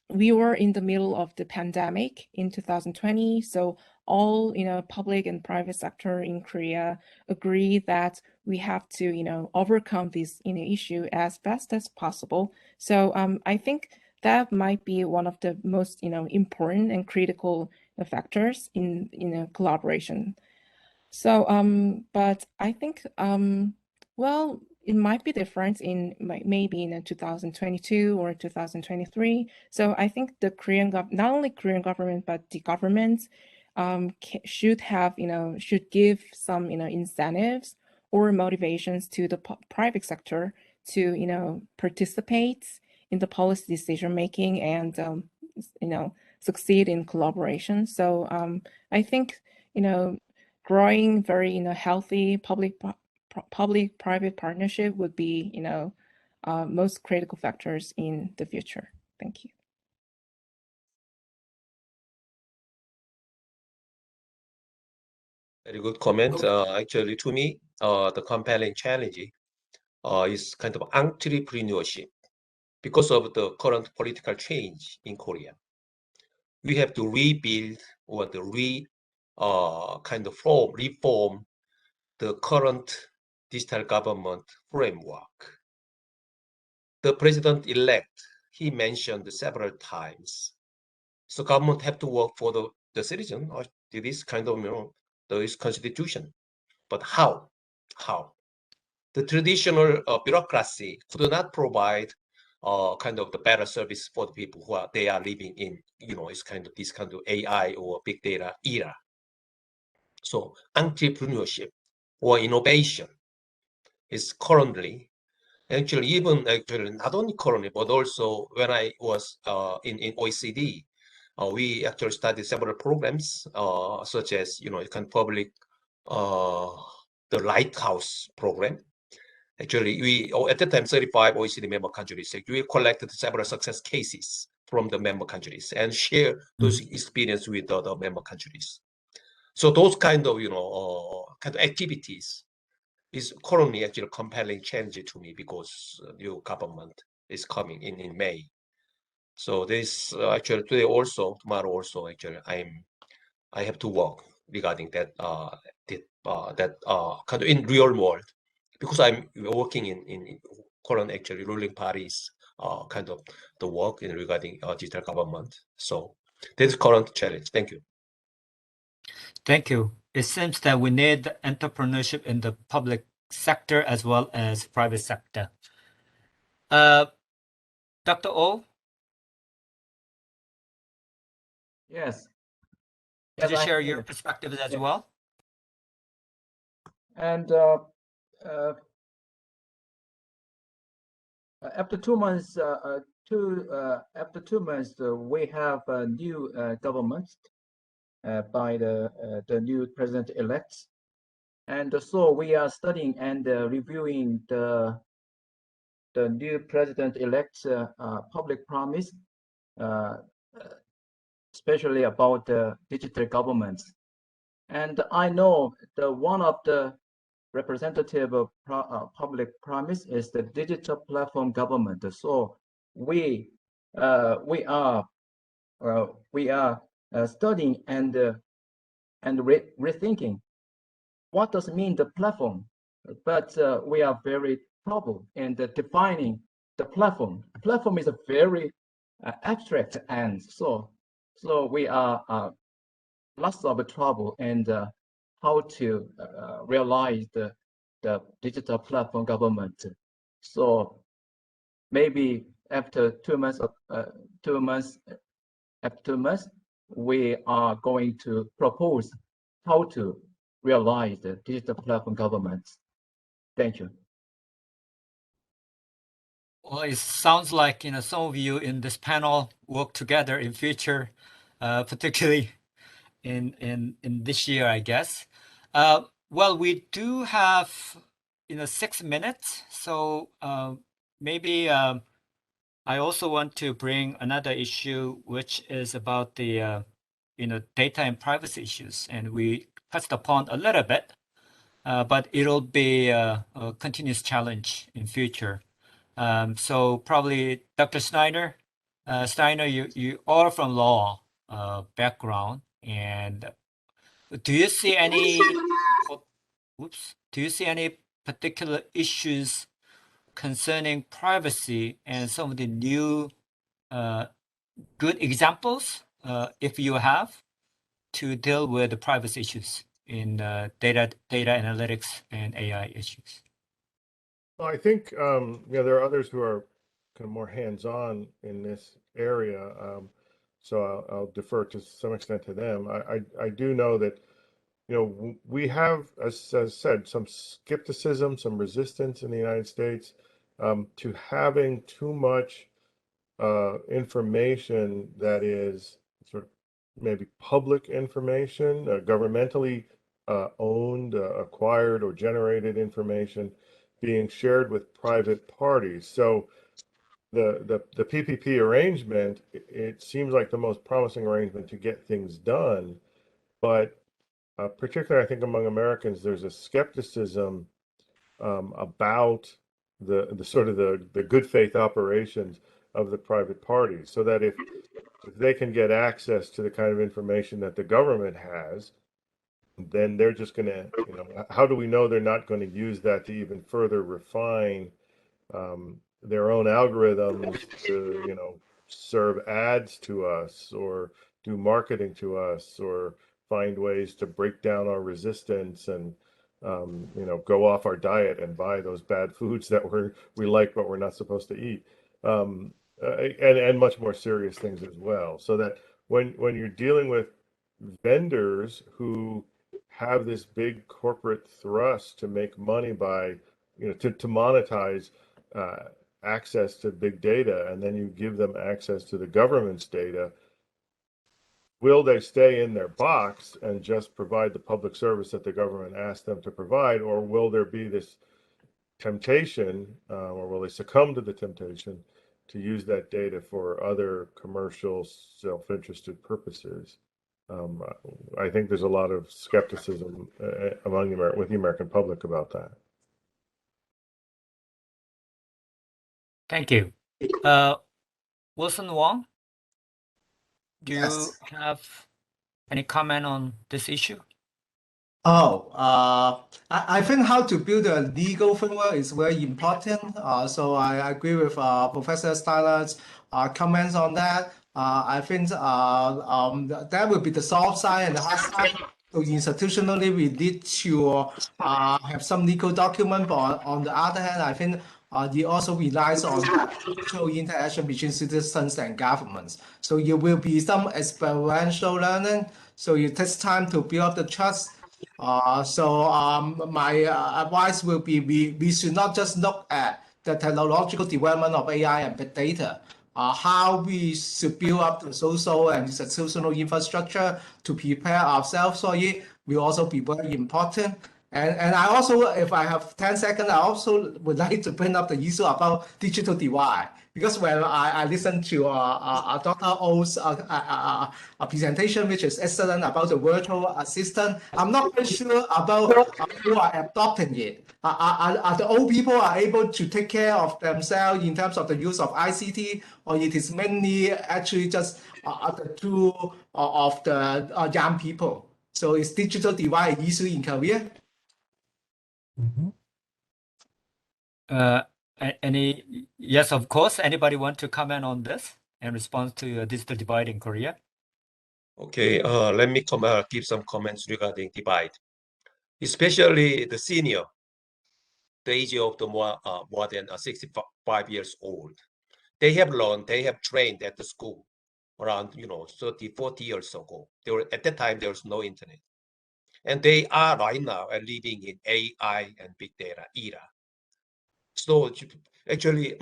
we were in the middle of the pandemic in 2020. So all, public and private sector in Korea agree that we have to, overcome this, issue as best as possible. So I think that might be one of the most, important and critical factors in, collaboration. So, but I think, well, it might be different in maybe in 2022 or 2023. So I think the not only Korean government, but the government should have, should give some, incentives or motivations to the private sector to, participate in the policy decision making and, succeed in collaboration. So I think, growing very, healthy public-private partnership would be, most critical factors in the future. Thank you. Very good comment. Actually, to me, the compelling challenge is kind of entrepreneurship. Because of the current political change in Korea, we have to rebuild or reform the current digital government framework. The president-elect, he mentioned several times, so government have to work for the citizen, or this kind of, this constitution. But how? How? The traditional bureaucracy could not provide kind of the better service for the people they are living in, it's this kind of AI or big data era. So entrepreneurship or innovation is currently, actually not only currently, but also when I was in OECD, we actually studied several programs, such as, public, the Lighthouse program. Actually, we at that time 35 OECD member countries. We collected several success cases from the member countries and share those experience with the other member countries. So those kind of activities is currently actually a compelling change to me, because new government is coming in May. So this actually today also, tomorrow also, actually I have to work regarding that kind of in real world, because I'm working in current actually ruling parties kind of the work in regarding digital government. So this is current challenge. Thank you. Thank you. It seems that we need entrepreneurship in the public sector as well as private sector. Dr. O? Yes. Could you Yes, share your perspectives as well? And after 2 months, after 2 months, we have a new government by the new president-elect, and so we are studying and reviewing the new president-elect's public promise, especially about the digital governments. And I know one of the representative of public promise is the digital platform government. So we are studying and rethinking what does it mean the platform, but we are very troubled in defining the platform. Platform is a very abstract, and so we are lots of trouble and how to realize the digital platform government. So maybe after 2 months, after 2 months, we are going to propose how to realize the digital platform government. Thank you. Well, it sounds like some of you in this panel work together in future, particularly in this year, I guess. Well, we do have 6 minutes, so maybe I also want to bring another issue, which is about the data and privacy issues, and we touched upon a little bit, but it'll be a continuous challenge in future. So probably Dr. Steiner, you are from law background, and do you see any particular issues concerning privacy and some of the new good examples, if you have, to deal with the privacy issues in data analytics and AI issues? Well, I think there are others who are kind of more hands-on in this area, so I'll defer to some extent to them. I do know that we have, as said, some skepticism, some resistance in the United States to having too much information that is sort of maybe public information, governmentally owned, acquired, or generated information being shared with private parties. So the PPP arrangement, it seems like the most promising arrangement to get things done, but particularly I think among Americans, there's a skepticism about the sort of the good faith operations of the private parties, so that if they can get access to the kind of information that the government has, then they're just going to, how do we know they're not going to use that to even further refine their own algorithms to, serve ads to us or do marketing to us or find ways to break down our resistance and, go off our diet and buy those bad foods that we like but we're not supposed to eat, and much more serious things as well. So that when you're dealing with vendors who have this big corporate thrust to make money by, to monetize access to big data, and then you give them access to the government's data, will they stay in their box and just provide the public service that the government asked them to provide, or will there be this temptation, or will they succumb to the temptation to use that data for other commercial, self-interested purposes? I think there's a lot of skepticism with the American public about that. Thank you. Wilson Wong, do you have any comment on this issue? I think how to build a legal framework is very important. So I agree with Professor Steiner's comments on that. I think that will be the soft side and the hard side. So institutionally, we need to have some legal document, but on the other hand, I think it also relies on mutual interaction between citizens and governments. So it will be some experiential learning. So it takes time to build up the trust. My advice will be we should not just look at the technological development of AI and big data. How we should build up the social and institutional infrastructure to prepare ourselves for it will also be very important. And I also, if I have 10 seconds, I also would like to bring up the issue about digital divide. Because when I listened to Dr. O's presentation, which is excellent, about the virtual assistant, I'm not quite sure about who are adopting it. Are the old people are able to take care of themselves in terms of the use of ICT, or it is mainly actually just the tool of the young people? So is digital divide an issue in Korea? Yes, of course. Anybody want to comment on this in response to digital divide in Korea? Okay, let me give some comments regarding divide, especially the senior, the age of the more than 65 years old. They have learned, they have trained at the school around 30, 40 years ago. At that time there was no internet, and they are right now living in AI and big data era. So actually,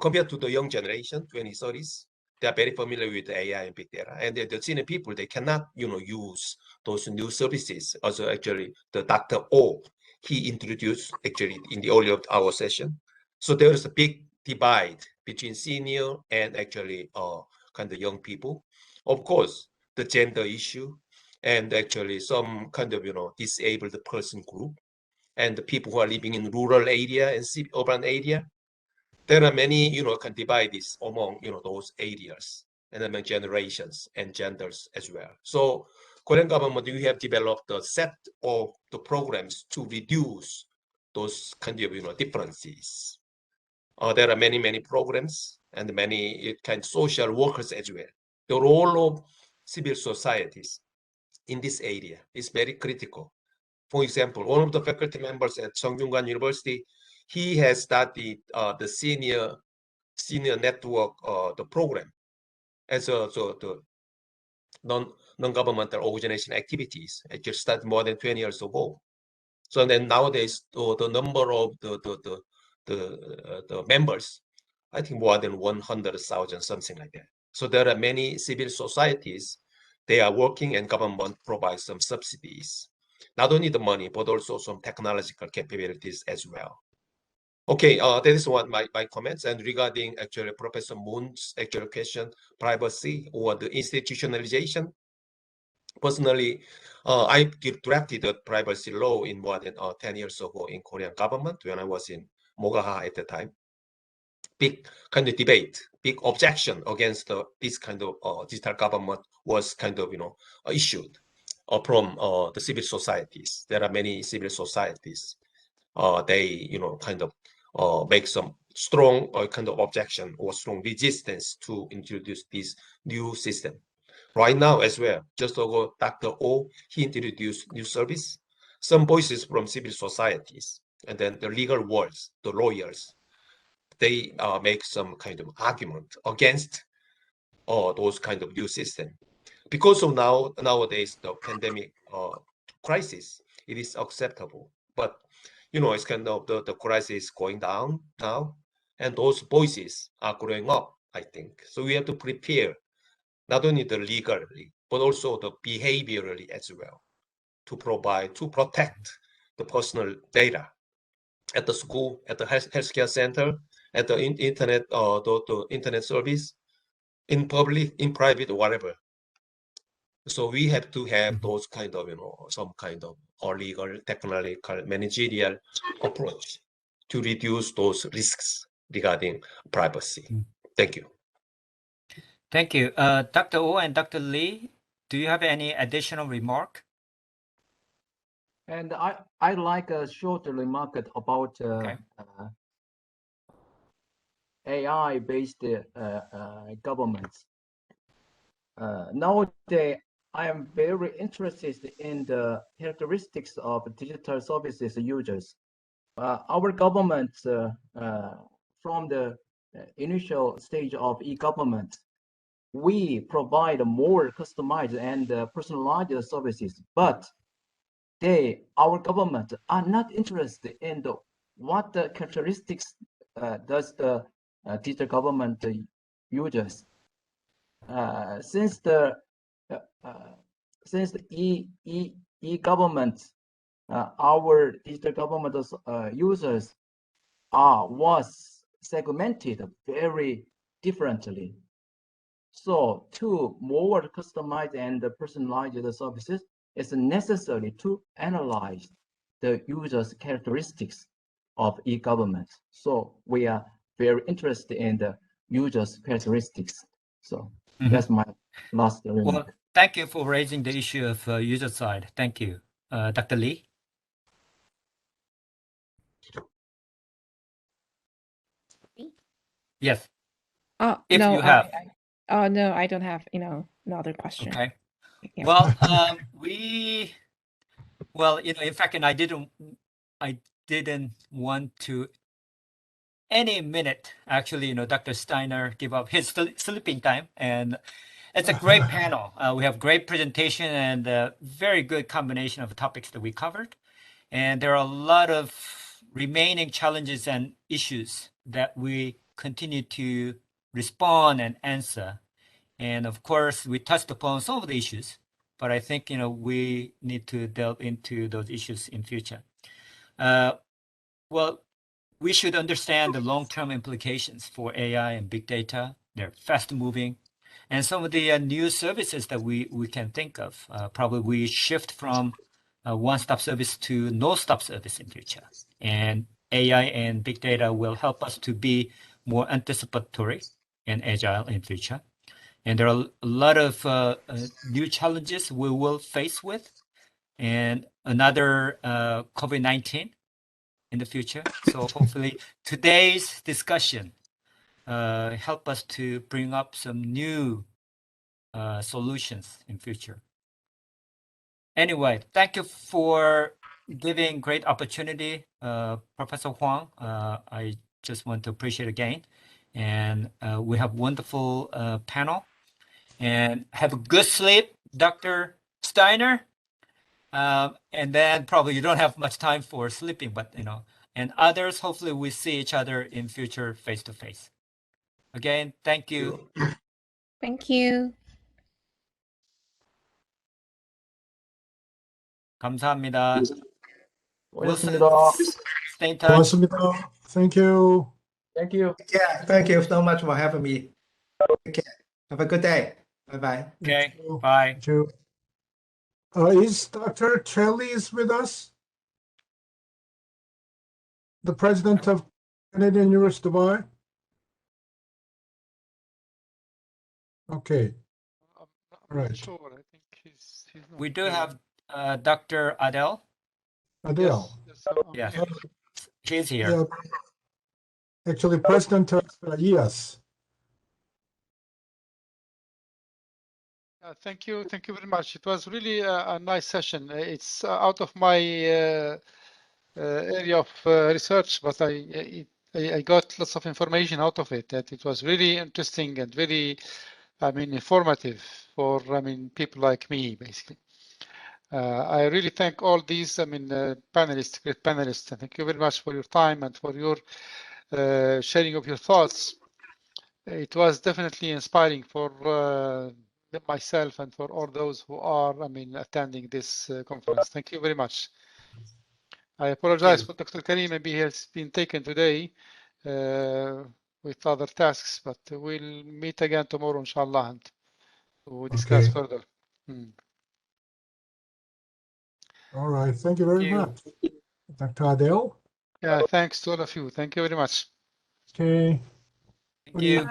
compared to the young generation, 20s, 30s, they are very familiar with AI and big data. And the senior people, they cannot, use those new services. Also, actually, the Dr. O, he introduced actually in the earlier of our session. So there is a big divide between senior and actually kind of young people. Of course, the gender issue and actually some kind of, disabled person group, and the people who are living in rural area and urban area. There are many, can divide this among, those areas and among generations and genders as well. So Korean government, we have developed a set of the programs to reduce those kind of, differences. There are many, many programs and many kind of social workers as well. The role of civil societies in this area is very critical. For example, one of the faculty members at Gyeongju University, he has studied the senior network, the program, as the non-governmental organization activities. It just started more than 20 years ago. So then nowadays, the number of the members, I think more than 100,000, something like that. So there are many civil societies. They are working, and government provides some subsidies. Not only the money, but also some technological capabilities as well. Okay, that is one my comments. And regarding actually Professor Moon's actual question, privacy or the institutionalization, Personally, I drafted the privacy law in more than 10 years ago in Korean government when I was in Mogaha at the time. Big kind of debate, big objection against this kind of digital government was kind of issued from the civil societies. There are many civil societies. They kind of make some strong kind of objection or strong resistance to introduce this new system. Right now as well, just ago, Dr. O, he introduced new service, some voices from civil societies, and then the legal worlds, the lawyers, they make some kind of argument against those kind of new system. Because of nowadays, the pandemic crisis, it is acceptable. But, it's kind of the crisis going down now, and those voices are growing up, I think. So we have to prepare not only the legally, but also the behaviorally as well, to protect the personal data at the school, at the healthcare center, at the internet, the internet service, in public, in private, whatever. So we have to have those kind of, some kind of legal, technological, managerial approach to reduce those risks regarding privacy. Thank you. Thank you. Dr. O and Dr. Lee, do you have any additional remark? And I like a short remark about AI-based governments. Nowadays, I am very interested in the characteristics of digital services users. Our government, from the initial stage of e-government, we provide more customized and personalized services, but our government are not interested in what the characteristics does the digital government users. Since the e-government, our digital government users was segmented very differently. So to more customized and personalized services, it's necessary to analyze the user's characteristics of e-government. So we are very interested in the user's characteristics. So that's my last remark. Well, thank you for raising the issue of user side. Thank you. Dr. Lee? Yes. If no, you have. no, I don't have, another question. Okay. Yeah. Well, in fact, and I didn't want to any minute, actually, Dr. Steiner give up his sleeping time, and it's a great panel. We have great presentation and a very good combination of topics that we covered. And there are a lot of remaining challenges and issues that we continue to respond and answer. And of course, we touched upon some of the issues, but I think, we need to delve into those issues in future. Well, we should understand the long-term implications for AI and big data. They're fast-moving. And some of the new services that we can think of, probably we shift from one-stop service to no-stop service in future. And AI and big data will help us to be more anticipatory and agile in future. And there are a lot of new challenges we will face with, and another COVID-19 in the future. So hopefully today's discussion help us to bring up some new solutions in future. Anyway, thank you for giving great opportunity, Professor Huang. I just want to appreciate again. And we have wonderful panel. And have a good sleep, Dr. Steiner. And then probably you don't have much time for sleeping, but and others, hopefully we see each other in future face-to-face. Again, thank you. Thank you. 감사합니다. 고맙습니다. Stay in touch. 고맙습니다. Thank you. Thank you. Yeah, thank you so much for having me. Take care. Have a good day. Bye-bye. Okay, Thank you. bye. Thank you. Is Dr. Chelly is with us? The president of Canadian University Dubai? Okay, I'm all right. not sure. I think he's not We do there. have Dr. Adele. Adele. Yes, I'm Yes. here. She's here. Yeah, actually, president of IASS. Thank you very much. It was really a nice session. It's out of my area of research, but I got lots of information out of it. That it was really interesting and very, informative for people like me, basically. I really thank all these, panelists, great panelists. And thank you very much for your time and for your sharing of your thoughts. It was definitely inspiring for myself and for all those who are, attending this conference. Thank you very much. I apologize for Dr. Karim. Maybe he has been taken today with other tasks, but we'll meet again tomorrow, inshallah, and we'll discuss further. All right, thank you very much. Dr. Adele? Yeah, thanks to all of you. Thank you very much. Okay. Thank you.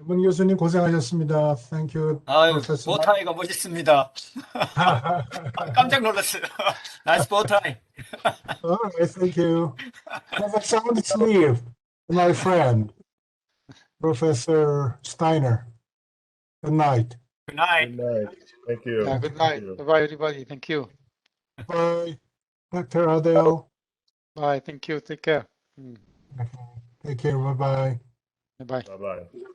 문 교수님 고생하셨습니다. Thank you, 아유, Professor. 보타이가 멋있습니다. 깜짝 놀랐어요. 나이스 보타이. All right, thank you. Have a sound sleep, my friend, Professor Steiner. Good night. Good night. Good night. Thank you. Yeah, good Thank night. you. Bye, everybody. Thank you. Bye, Dr. Adele. Bye. Thank you. Take care. Take care. Bye-bye. Bye. Bye-bye.